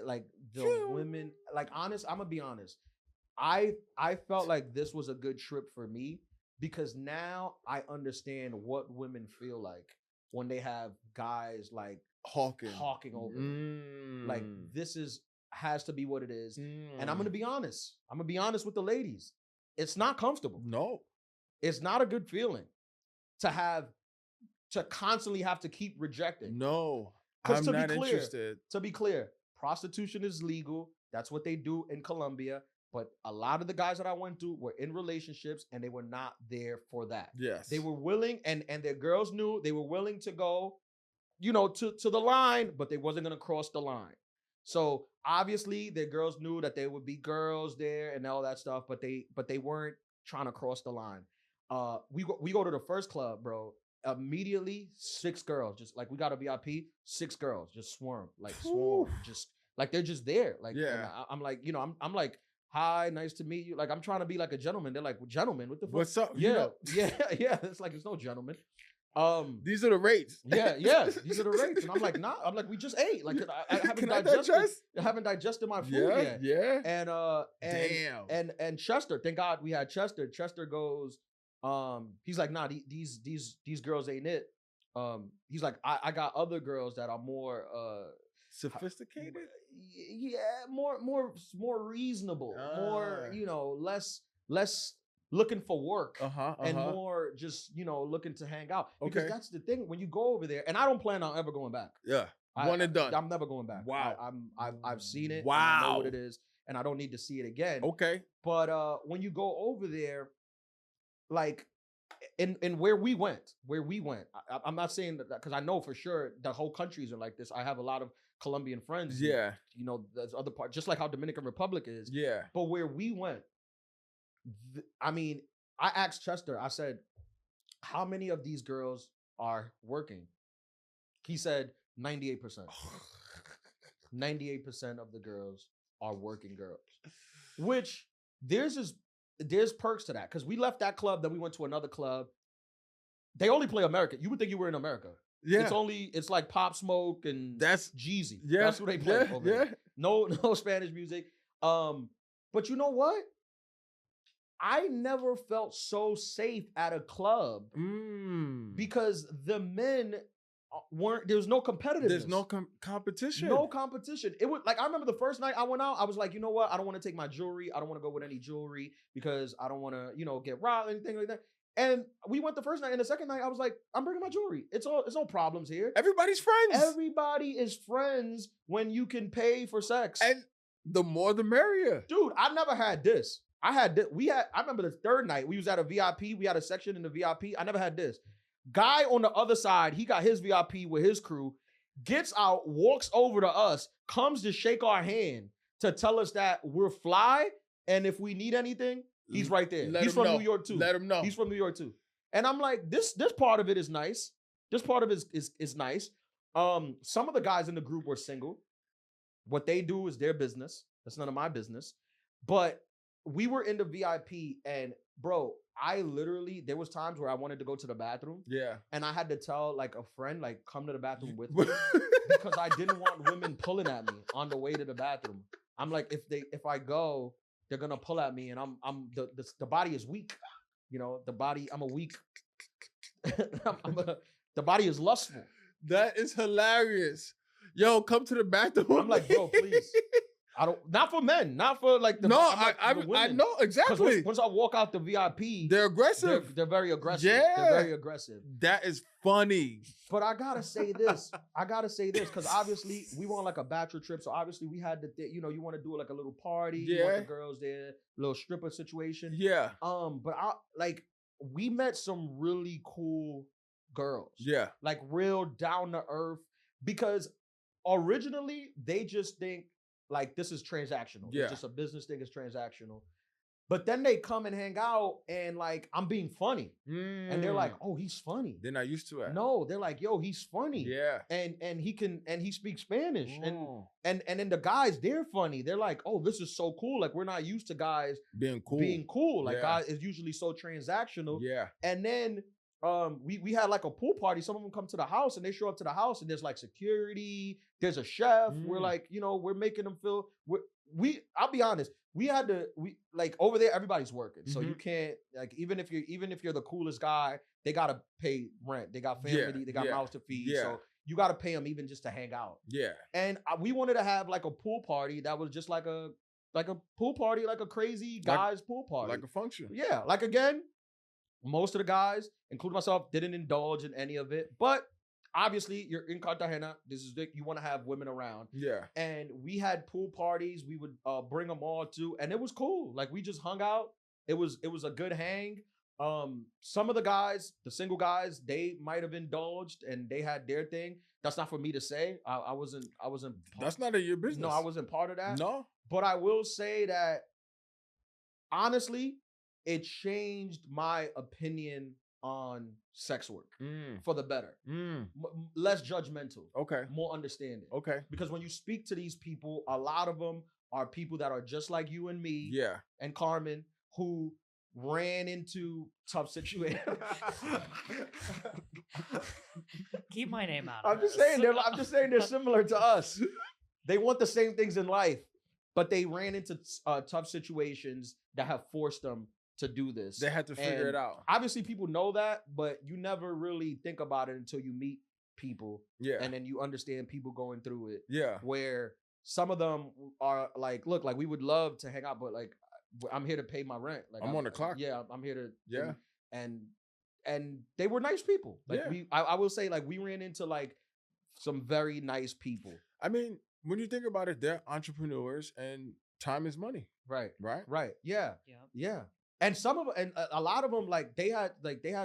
Like the women, like I'm gonna be honest. I felt like this was a good trip for me because now I understand what women feel like when they have guys like hawking over them. Like this has to be what it is. And I'm gonna be honest. I'm gonna be honest with the ladies. It's not comfortable. No. It's not a good feeling to constantly have to keep rejecting. No. I'm not interested. To be clear, prostitution is legal. That's what they do in Colombia. But a lot of the guys that I went to were in relationships and they were not there for that. Yes. They were willing and their girls knew they were willing to go, to the line, but they wasn't going to cross the line. So obviously their girls knew that there would be girls there and all that stuff, but they weren't trying to cross the line. We go to the first club, bro. Immediately 6 girls, just like we got a VIP, 6 girls just swarm, just like they're just there. Like, yeah. I'm like, I'm like, hi, nice to meet you. Like, I'm trying to be like a gentleman. They're like, well, gentleman, what the fuck? What's up? Yeah. It's like, it's no gentleman. These are the rates. Yeah, these are the rates. And I'm like, nah. I'm like, we just ate. Like, I haven't digested my food yet. Yeah. And Chester, thank God we had Chester. Chester goes, he's like, nah, these girls ain't it. He's like, I got other girls that are more sophisticated. Yeah, more reasonable, more less looking for work, and more just looking to hang out. Because that's the thing when you go over there, and I don't plan on ever going back. Yeah, one and done. I'm never going back. Wow, I've seen it. Wow, and I know what it is, and I don't need to see it again. Okay, but when you go over there, like in where we went, I'm not saying that because I know for sure the whole countries are like this. I have a lot of Colombian friends. Yeah, there's other parts, just like how Dominican Republic is. Yeah, but where we went, I mean, I asked Chester. I said, "How many of these girls are working?" He said 98%. 98% of the girls are working girls, which there's perks to that because we left that club, then we went to another club. They only play American. You would think you were in America. Yeah. It's like Pop Smoke and that's Jeezy. Yeah. That's what they play over there. No Spanish music. But you know what? I never felt so safe at a club because the men there's no competitiveness. There's no competition. No competition. It was like, I remember the first night I went out, I was like, you know what? I don't want to take my jewelry. I don't want to go with any jewelry because I don't want to, get robbed or anything like that. And we went the first night, and the second night I was like, I'm bringing my jewelry. It's no problems here. Everybody's friends. Everybody is friends when you can pay for sex. And the more the merrier. Dude, I never had this. I remember the third night, we was at a VIP. We had a section in the VIP. I never had this. Guy on the other side, he got his VIP with his crew, gets out, walks over to us, comes to shake our hand to tell us that we're fly, and if we need anything, he's right there. He's from New York too. Let him know. He's from New York too. And I'm like, this part of it is nice. This part of it is nice. Some of the guys in the group were single. What they do is their business. That's none of my business. But we were in the VIP, and bro, there was times where I wanted to go to the bathroom. Yeah. And I had to tell like a friend, like, come to the bathroom with me because I didn't want women pulling at me on the way to the bathroom. I'm like, if I go, they're gonna pull at me, and the body is weak. The body, I'm a weak. The body is lustful. That is hilarious. Yo, come to the bathroom. I'm like, bro, please. Not for men, not for like the. No, like, I know exactly. Once I walk out the VIP, they're aggressive. They're very aggressive. Yeah, they're very aggressive. That is funny. But I gotta say this because obviously we were on like a bachelor trip, so obviously we had to, you want to do like a little party. Yeah, you want the girls there, little stripper situation. Yeah. But we met some really cool girls. Yeah. Like real down to earth, because originally they just think like this is transactional. Yeah. It's just a business thing, it's transactional. But then they come and hang out and like, I'm being funny. And they're like, oh, he's funny. They're not used to it. No, they're like, yo, he's funny. Yeah. And he speaks Spanish. And then the guys, they're funny. They're like, oh, this is so cool. Like, we're not used to guys being cool. Like, guys is usually so transactional. Yeah. And then we had like a pool party. Some of them come to the house and they show up to the house and there's like security, there's a chef. We're like, we're making them feel I'll be honest, we like over there, everybody's working. So you can't, like, even if you're the coolest guy, they gotta pay rent. They got family, they got mouths to feed. Yeah. So you gotta pay them even just to hang out. Yeah. And we wanted to have like a pool party that was just like a pool party, like a crazy guys pool party. Like a function. Yeah. Like, again, most of the guys, including myself, didn't indulge in any of it. But obviously, you're in Cartagena. You want to have women around. Yeah. And we had pool parties. We would bring them all to, and it was cool. Like, we just hung out. It was a good hang. Some of the guys, the single guys, they might have indulged and they had their thing. That's not for me to say. I wasn't. That's not your business. No, I wasn't part of that. No. But I will say that, honestly, it changed my opinion on sex work for the better. Less judgmental. Okay. More understanding. Okay. Because when you speak to these people, a lot of them are people that are just like you and me. Yeah. And Carmen, who ran into tough situations. Keep my name out of I'm just saying they're similar to us. They want the same things in life, but they ran into tough situations that have forced them to do this. They had to figure it out. Obviously, people know that, but you never really think about it until you meet people. Yeah. And then you understand people going through it. Yeah. Where some of them are like, look, like, we would love to hang out, but like, I'm here to pay my rent. Like, I'm on the clock. Yeah, I'm here to. Yeah. And they were nice people. Like, yeah. I will say, like, we ran into like some very nice people. I mean, when you think about it, they're entrepreneurs and time is money. Right. Right. Right. Yeah. Yeah. And some of them, and a lot of them, like, they had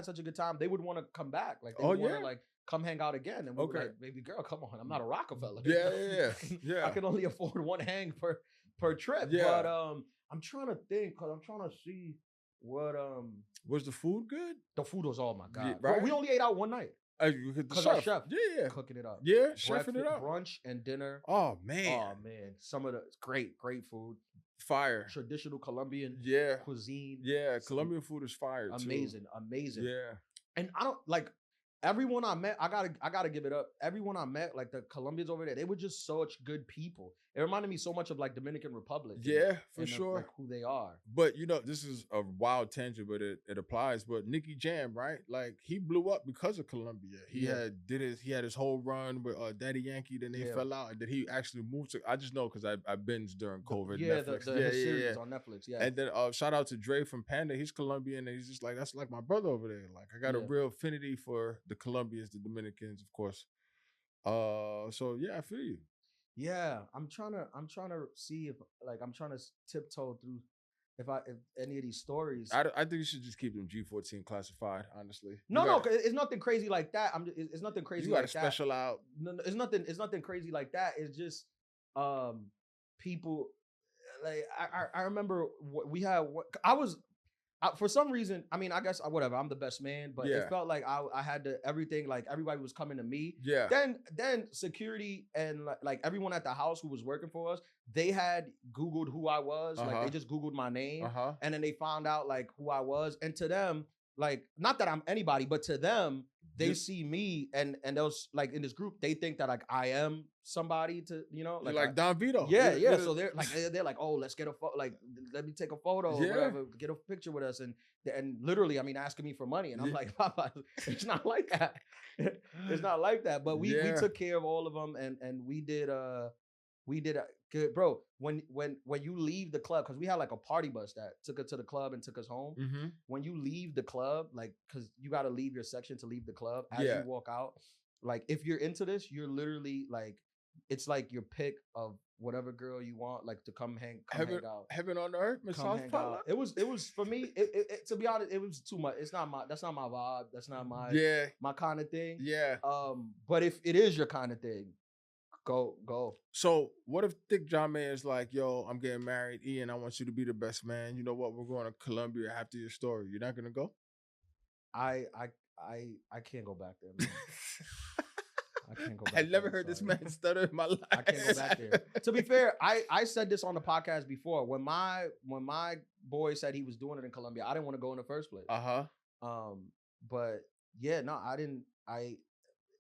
such a good time, they would want to come back. Like, they would want to like come hang out again. And we were like, baby girl, come on, I'm not a Rockefeller. Yeah. I can only afford one hang per trip. Yeah. But I'm trying to think, because I'm trying to see what was the food good? The food was, oh my God. Right? Bro, we only ate out one night. Because our chef, yeah, cooking it up, yeah, chefing it up, brunch and dinner. Oh man, some of the great food, fire, traditional Colombian cuisine. Yeah, Colombian food is fire. Amazing. Yeah, and I don't like everyone I met. I gotta give it up. Everyone I met, like the Colombians over there, they were just such good people. It reminded me so much of like Dominican Republic. Yeah, for sure. Like who they are. But this is a wild tangent, but it applies. But Nicky Jam, right? Like he blew up because of Colombia. He had his whole run with Daddy Yankee. Then they fell out, and then he actually moved to. I just know because I binged during COVID. Netflix. The series on Netflix. Yeah. And then shout out to Dre from Panda. He's Colombian, and he's just like that's like my brother over there. Like I got a real affinity for the Colombians, the Dominicans, of course. So yeah, I feel you. Yeah, I'm trying to see if I'm trying to tiptoe through if any of these stories. I think you should just keep them G14 classified. Honestly, no, it's nothing crazy like that. It's nothing crazy. You got to special out. No, it's nothing crazy like that. It's just people. Like I remember we had. For some reason, I mean, I guess whatever. I'm the best man, but it felt like I had to everything. Like everybody was coming to me. Yeah. Then security and like everyone at the house who was working for us, they had Googled who I was. Like they just Googled my name, and then they found out like who I was. And to them, like not that I'm anybody, but to them, they see me and those like in this group, they think that like I am somebody to like Don Vito. Yeah. So they're like, oh, let's get a photo. Like, let me take a photo or whatever. Get a picture with us and literally, I mean, asking me for money, and I'm like, Papa, it's not like that. It's not like that. But we took care of all of them, and we did good, bro. When you leave the club, because we had like a party bus that took us to the club and took us home. Mm-hmm. When you leave the club, like, because you got to leave your section to leave the club. As you walk out, like, if you're into this, you're literally like, it's like your pick of whatever girl you want, like, to come hang out. Heaven on earth, come hang out. It was for me. It to be honest, it was too much. That's not my vibe. That's not my kind of thing. Yeah. But if it is your kind of thing, go. So what if Thick John Man is like, yo, I'm getting married, Ian, I want you to be the best man. You know what? We're going to Colombia after your story. You're not gonna go? I can't go back there, man. I can't go back. I never heard this man stutter in my life. I can't go back there. To be fair, I said this on the podcast before. When my boy said he was doing it in Colombia, I didn't want to go in the first place. But yeah, no, I didn't.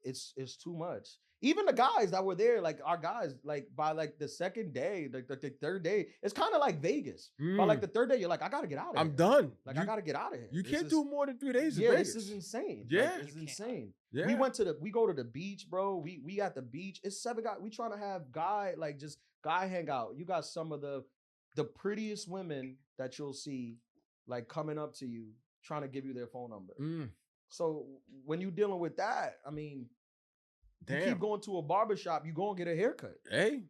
It's too much. Even the guys that were there, like our guys, like by like the second day, like the third day, it's kind of like Vegas. By like the third day, you're like, I gotta get out of here. I'm done. Like I gotta get out of here. You can't do more than 3 days in Vegas. This is insane. Yeah, like, it's insane. Yeah. We go to the beach, bro. We at the beach. It's 7 guys. We trying to have guy hang out. You got some of the prettiest women that you'll see, like coming up to you, trying to give you their phone number. So when you're dealing with that, I mean, you keep going to a barbershop, you go and get a haircut. Hey.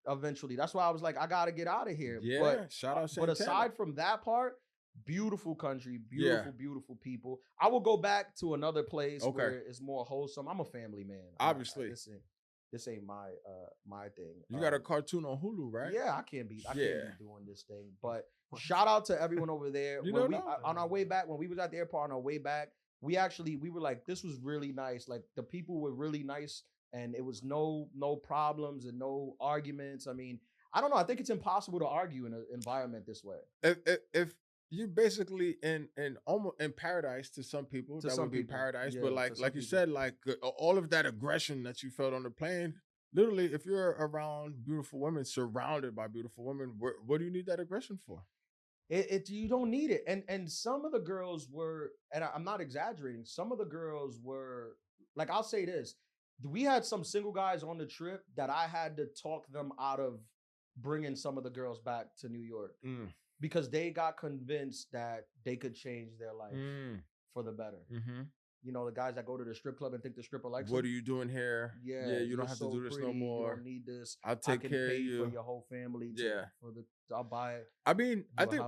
Eventually. That's why I was like, I got to get out of here. Yeah, but, shout out Santana. But aside from that part, beautiful country, beautiful people. I will go back to another place where it's more wholesome. I'm a family man. Obviously. This ain't my thing. You got a cartoon on Hulu, right? Yeah, I can't be doing this thing. But shout out to everyone over there. On our way back, when we was at the airport on our way back, we were like, this was really nice. Like the people were really nice, and it was no problems and no arguments. I mean, I don't know. I think it's impossible to argue in an environment this way. If you're basically in paradise to some people, that would be paradise. But like you said, like all of that aggression that you felt on the plane, literally, if you're around beautiful women, surrounded by beautiful women, what do you need that aggression for? You don't need it. And some of the girls were, and I'm not exaggerating, some of the girls were, like, I'll say this. We had some single guys on the trip that I had to talk them out of bringing some of the girls back to New York because they got convinced that they could change their life for the better. Mm-hmm. You know, the guys that go to the strip club and think the stripper likes them. What are you doing here? Yeah, you don't have to do this no more. You don't need this. I'll take care of you. For your whole family. I'll buy it. I mean, I think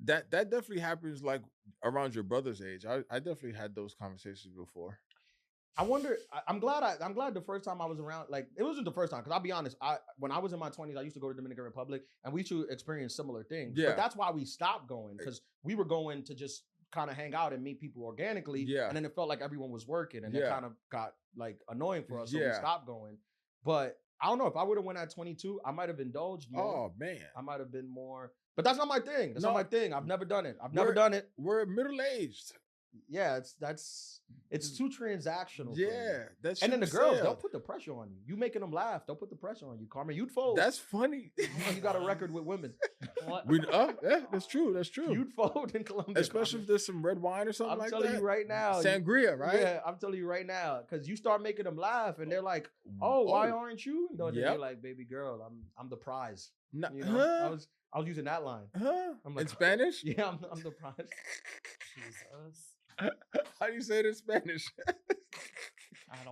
that definitely happens like around your brother's age. I definitely had those conversations before. I wonder. I'm glad the first time I was around, like, it wasn't the first time, because I'll be honest. When I was in my 20s, I used to go to Dominican Republic, and we used to experience similar things. Yeah. But that's why we stopped going, because we were going to just kind of hang out and meet people organically. Yeah. And then it felt like everyone was working, and it kind of got like annoying for us, so we stopped going. But I don't know, if I would have went at 22, I might have indulged more. Oh man, I might have been more. But that's not my thing. That's not my thing. I've never done it. I've never done it. We're middle-aged. Yeah, it's too transactional. Yeah, that's. And then the girls, they'll put the pressure on you. You making them laugh, they'll put the pressure on you. Carmen, you'd fold. That's funny. You got a record with women. What? Yeah, that's true. That's true. You'd fold in Colombia, especially if there's some red wine or something like that. I'm telling you right now, sangria, right? Yeah, I'm telling you right now, because you start making them laugh, and they're like, "Oh, why aren't you?" And you're like, "Baby girl, I'm the prize." No, you know, I was using that line. I'm like, in Spanish? Yeah, I'm the prize. Jesus. How do you say it in Spanish?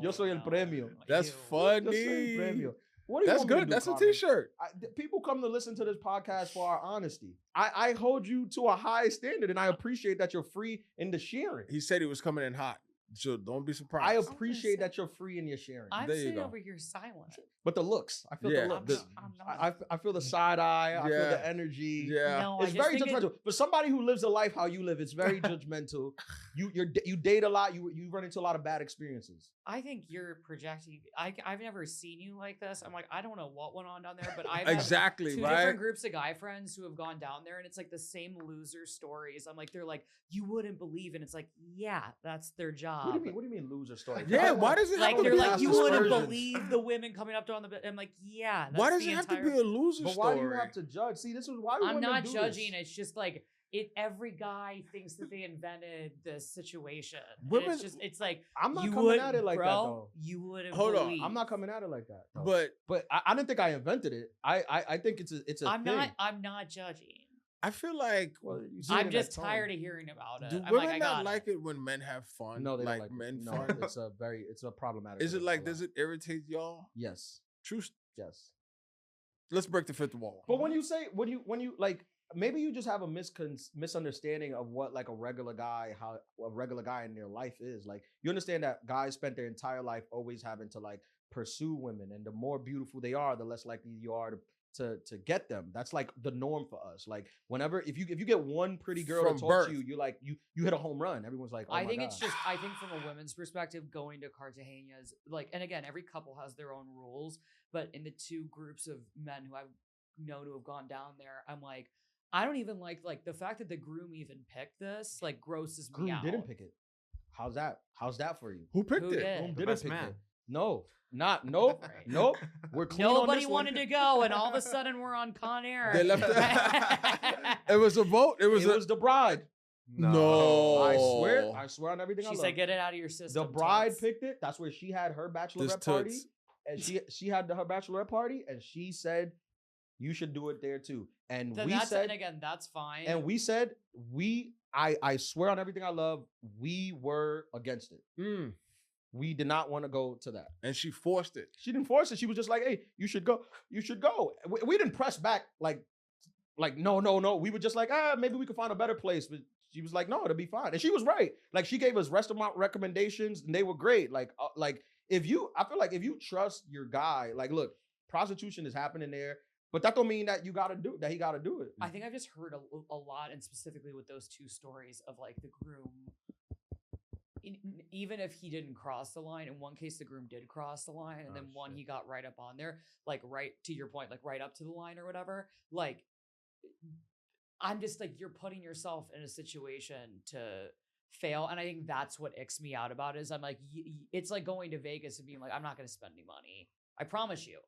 Yo soy el premio. That's funny. Yo soy el premio. What do you That's want me to good. do, That's Carmen? a t-shirt. People come to listen to this podcast for our honesty. I hold you to a high standard, and I appreciate that you're free in the sharing. He said he was coming in hot, so don't be surprised. I appreciate that you're free in your sharing. I'm sitting over here silent. But the looks, I feel the looks. I'm not. I feel the side eye. I feel the energy. Yeah, no, it's very judgmental. For somebody who lives a life how you live, it's very judgmental. You date a lot. You run into a lot of bad experiences. I think you're projecting. I've never seen you like this. I'm like, I don't know what went on down there, but I've exactly had two right. different groups of guy friends who have gone down there, and it's like the same loser stories. I'm like, they're like, you wouldn't believe, and it's like, yeah, that's their job. What do you mean loser stories? Yeah, why does it like have to they're be like, you wouldn't aspersions? believe the women coming up to on the bed. I'm like, yeah. That's why does it have to be a loser but story? why do you have to judge? See, this is why I'm not judging. This. It's just like every guy thinks that they invented this situation. Women, it's like I'm not coming at it like that though. You wouldn't Hold believe. I'm not coming at it like that. Though. But I didn't think I invented it. I think it's a I'm thing. I'm not judging. I feel like I'm just tired of hearing about it. Do I'm women like, not like it when men have fun? No, they like don't like men it. fun. No, it's a problematic. Is it like, does it irritate y'all? Yes. True. Yes. Let's break the fifth wall. But when you like, maybe you just have a misunderstanding of what like a regular guy in their life is. Like, you understand that guys spent their entire life always having to like pursue women, and the more beautiful they are, the less likely you are to get them. That's like the norm for us. Like, whenever if you get one pretty girl to talk to you, you're like you hit a home run. Everyone's like, oh I think God. it's just I think from a women's perspective, going to Cartagena's like, and again, every couple has their own rules, but in the two groups of men who I've known who have gone down there, I'm like, I don't even like the fact that the groom even picked this like grosses me out. Groom didn't pick it. How's that for you? Who picked it? Did? Groom The didn't best pick man. it. Nope. Nope. We're clean Nobody on this wanted one. to go, and all of a sudden we're on Con Air. They left. It was a vote. It was the bride. No. I swear on everything. She said, "Get it out of your system." The bride toots. picked it. That's where she had her bachelorette party, and she had her bachelorette party, and she said, "You should do it there too." And then we said, and again, that's fine. and we said, I swear on everything I love, we were against it. We did not want to go to that. And she forced it. She didn't force it. She was just like, hey, you should go. You should go. We didn't press back like no. We were just like, maybe we could find a better place. But she was like, no, it'll be fine. And she was right. Like, she gave us restaurant recommendations and they were great. I feel like if you trust your guy, like, look, prostitution is happening there, but that don't mean that he got to do it. I think I've just heard a lot, and specifically with those two stories of like the groom. Even if he didn't cross the line, in one case the groom did cross the line, and then one he got right up on there, like right to your point, like right up to the line or whatever. Like, I'm just like, you're putting yourself in a situation to fail, and I think that's what icks me out about it. Is I'm like, it's like going to Vegas and being like, I'm not going to spend any money. I promise you,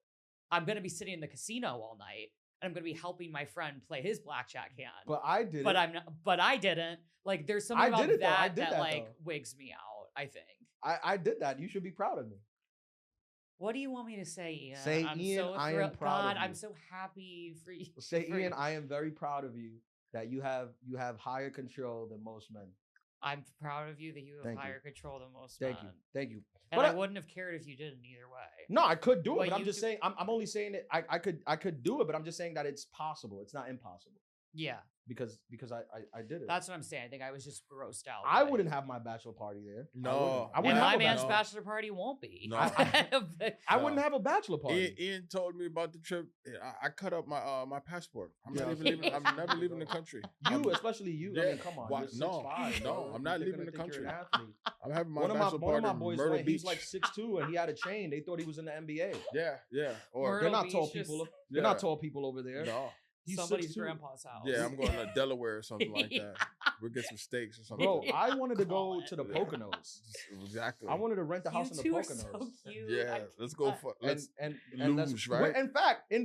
I'm going to be sitting in the casino all night. And I'm going to be helping my friend play his blackjack hand. But I did. But I'm not. But I didn't. Like, there's something about that like though. wigs me out. I think. I did that. You should be proud of me. What do you want me to say, Ian? Say, Ian, I am proud of you. I'm so happy for you. Say, Ian, I am very proud of you that you have higher control than most men. I'm proud of you that you have higher control than most men. Thank you. And but I wouldn't have cared if you didn't either way. No, I could do it, but I'm just saying, I'm only saying that I could do it, but I'm just saying that it's possible. It's not impossible. Yeah. because I did it. That's what I'm saying. I think I was just grossed out. I wouldn't have my bachelor party there. No, I wouldn't and have my man's no. bachelor party won't be. No. I wouldn't have a bachelor party. Ian told me about the trip. I cut up my passport. I'm not even leaving. I'm never leaving the country. Especially you. I mean, come on. Why, no, I'm not leaving the country. I'm having my bachelor party. One of my boys Myrtle went. Beach. He's like 6'2" and he had a chain. They thought he was in the NBA. Yeah. Or they're not tall people. They're not tall people over there. No. He's Somebody's 6'2". grandpa's house. Yeah, I'm going to Delaware or something like that. We'll get some steaks or something. Bro, I wanted to go to the Poconos. Exactly. I wanted to rent a house in the Poconos. So cute. Yeah, let's go for let's and lose, right? In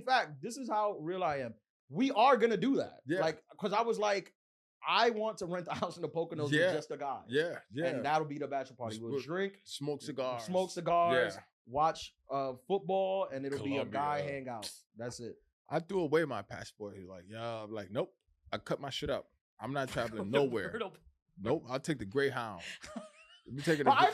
fact, this is how real I am. We are gonna do that. Yeah. Like, cause I was like, I want to rent a house in the Poconos with just a guy. Yeah. And that'll be the bachelor party. We'll drink, smoke cigars, watch football, and it'll be a Colombia. guy hangout. That's it. I threw away my passport. He's like, yeah. I'm like, nope. I cut my shit up. I'm not traveling nowhere. Nope. I'll take the Greyhound. I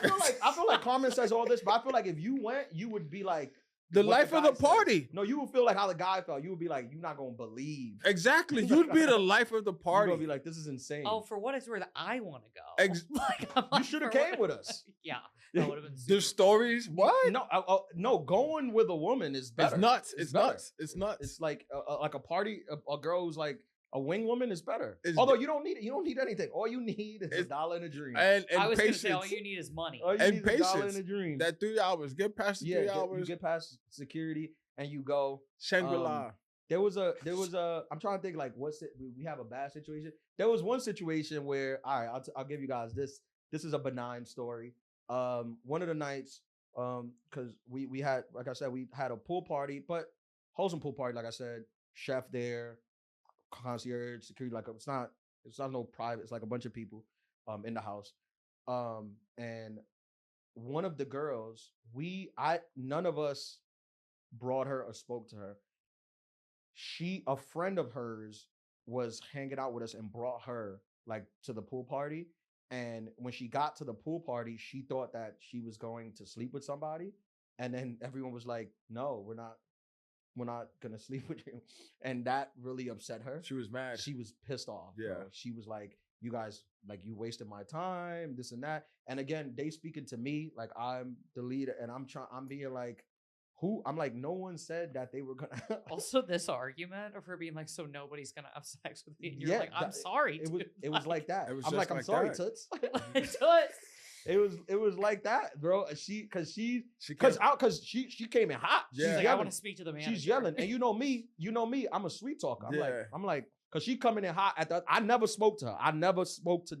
feel like Carmen says all this, but I feel like if you went, you would be like the life of the party. Said. No, you would feel like how the guy felt. You would be like, you're not gonna believe. Exactly. You'd be the life of the party. You'd be like, this is insane. Oh, for what it's worth, I want to go. You should have came with us. Yeah. That would have been super The stories. What? No, going with a woman is better. It's nuts. It's nuts. It's nuts. It's like a party. A girl who's like a wing woman is better. Although you don't need it. You don't need anything. All you need is $1 and a dream. And I was going to patience. say all you need is money. And patience. $1 and a dream. That 3 hours. Get past the 3 hours. You get past security and you go Shangri-La. There was a. I'm trying to think like what's it. We have a bad situation. There was one situation where I'll give you guys this. This is a benign story. One of the nights, because we had, like I said, we had a pool party, but wholesome pool party, like I said, chef there, concierge, security, like it's not no private, it's like a bunch of people in the house. And one of the girls, none of us brought her or spoke to her. A friend of hers was hanging out with us and brought her like to the pool party. And when she got to the pool party, she thought that she was going to sleep with somebody. And then everyone was like, no, we're not going to sleep with you. And that really upset her. She was mad. She was pissed off. Yeah. Bro. She was like, you guys, like you wasted my time, this and that. And again, they speaking to me, like I'm the leader and I'm being like, who? I'm like, no one said that they were gonna. Also, this argument of her being like, so nobody's gonna have sex with me. And you're like, I'm sorry. It was like that. Was I'm like, I'm sorry, Toots. Toots. It was like that, bro. She came in hot. Yeah. She's like, I want to speak to the manager. She's yelling, and you know me. I'm a sweet talker. I'm like, cause she coming in hot I never spoke to her. I never spoke to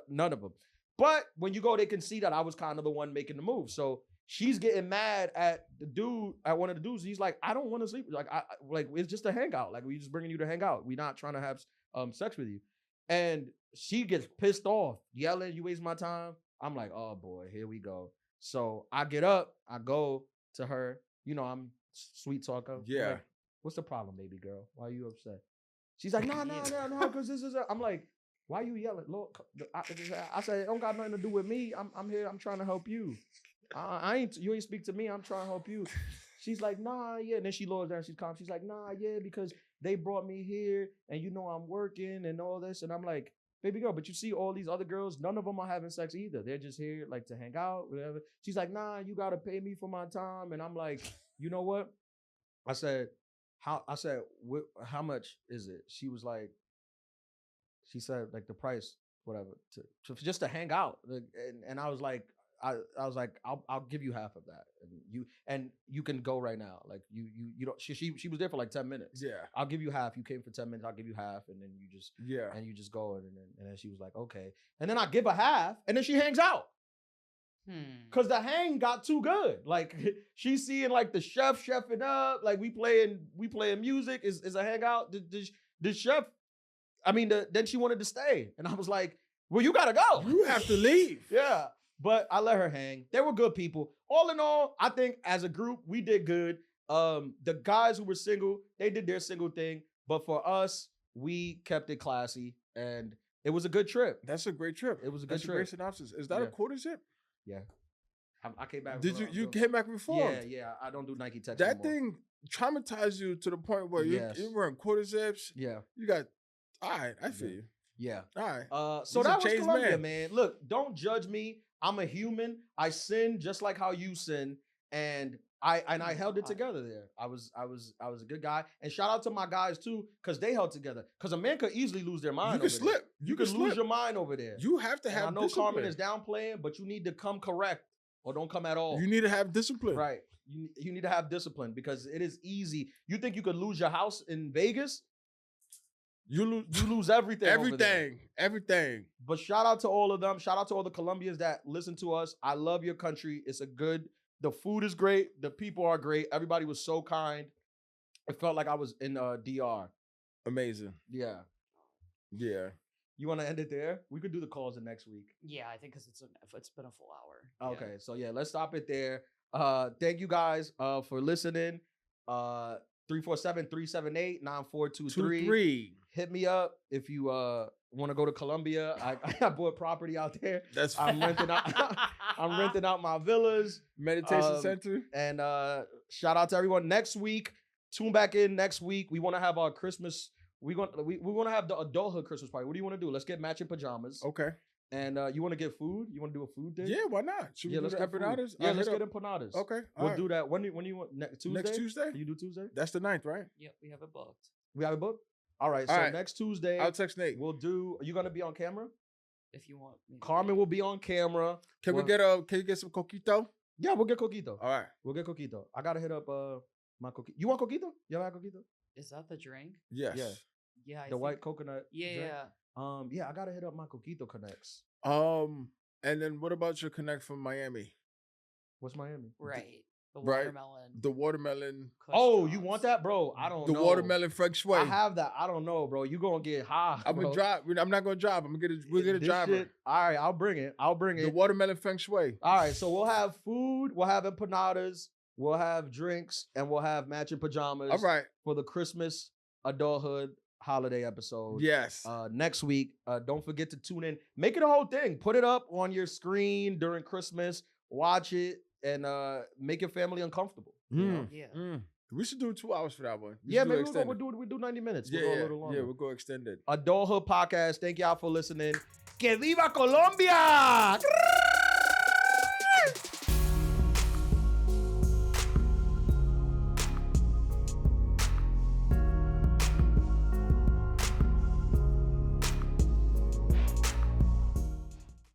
none of them. But when you go, they can see that I was kind of the one making the move. So she's getting mad at the dude, at one of the dudes. He's like, I don't want to sleep. Like, it's just a hangout. Like, we just bringing you to hang out. We're not trying to have sex with you. And she gets pissed off, yelling, you waste my time. I'm like, oh boy, here we go. So I get up, I go to her. You know, I'm sweet talker. Yeah. Like, what's the problem, baby girl? Why are you upset? She's like, no, because this is I'm like, why you yelling? Lord, I said, it don't got nothing to do with me. I'm here. I'm trying to help you. You ain't speak to me. I'm trying to help you. She's like, nah, yeah. And then she lowers down. She's calm. She's like, nah, yeah, because they brought me here and you know I'm working and all this. And I'm like, baby girl, but you see all these other girls, none of them are having sex either. They're just here like to hang out, whatever. She's like, nah, you got to pay me for my time. And I'm like, you know what? I said, how much is it? She said like the price, whatever, just to hang out. And I was like, I'll give you half of that, and you can go right now. Like you don't. She was there for like 10 minutes. Yeah, I'll give you half. You came for 10 minutes. I'll give you half, and then you just go, and then she was like, okay, and then I give her half, and then she hangs out. Cause the hang got too good. Like she's seeing like the chefing up. Like we playing music. Is a hangout. The chef. I mean, then she wanted to stay, and I was like, well, you gotta go. You have to leave. Yeah. But I let her hang. They were good people. All in all, I think as a group, we did good. The guys who were single, they did their single thing. But for us, we kept it classy. And it was a good trip. That's a great trip. It was a good trip. A great synopsis. Is that a quarter zip? Yeah. I came back. Did you came back reformed? Yeah. I don't do Nike Tech That anymore. thing traumatized you to the point where you were in quarter zips. Yeah. You got All right, I feel you. Yeah. All right. So He's a that was changed Colombia, man. man. Look, don't judge me. I'm a human. I sin just like how you sin, and I held it together there. I was a good guy, and shout out to my guys too, because they held together. Because a man could easily lose their mind. You can over slip. there. You can lose your mind over there. You have to have. I know discipline. Carmen is downplaying, but you need to come correct or don't come at all. You need to have discipline, right? You need to have discipline because it is easy. You think you could lose your house in Vegas? You lose everything. Everything. But shout out to all of them. Shout out to all the Colombians that listen to us. I love your country. The food is great. The people are great. Everybody was so kind. It felt like I was in DR. Amazing. Yeah. Yeah. You want to end it there? We could do the calls the next week. Yeah, I think because it's been a full hour. Okay, so yeah, let's stop it there. Thank you guys for listening. 347-378-9423. Hit me up if you want to go to Colombia. I bought property out there. I'm renting out my villas. Meditation center. And shout out to everyone. Next week, tune back in next week. We want to have our Christmas. We want to have the adulthood Christmas party. What do you want to do? Let's get matching pajamas. Okay. And you want to get food? You want to do a food thing? Yeah, why not? Should we do let's the get empanadas? Yeah, let's get empanadas. Okay. We'll do that. When do you want? Tuesday? Next Tuesday? You do Tuesday? That's the 9th, right? Yep, we have it booked. We have it booked? All right. So next Tuesday. I'll text Nate. Are you going to be on camera? If you want. Carmen will be on camera. Can you get some coquito? Yeah, we'll get coquito. All right. We'll get coquito. I got to hit up my coquito. You want coquito? You ever had coquito? Is that the drink? Yes. Yeah. Yeah. The white coconut. Yeah, drink. Yeah. I got to hit up my coquito connects. And then what about your connect from Miami? What's Miami? Right. The Right. watermelon. The watermelon. Oh, you want that, bro? I don't know. The watermelon feng shui. I have that. I don't know, bro. You gonna get high. I'm gonna drive. I'm not gonna drive. We'll get a driver. Shit, all right, I'll bring it. The watermelon feng shui. All right, so we'll have food. We'll have empanadas. We'll have drinks, and we'll have matching pajamas. All right. For the Christmas adulthood holiday episode. Yes. Next week. Don't forget to tune in. Make it a whole thing. Put it up on your screen during Christmas. Watch it and make your family uncomfortable. You know? Yeah. We should do 2 hours for that one. Maybe we'll do 90 minutes. Yeah, we'll go a little longer. Yeah, we'll go extended. Adulthood Podcast. Thank y'all for listening. Que viva Colombia!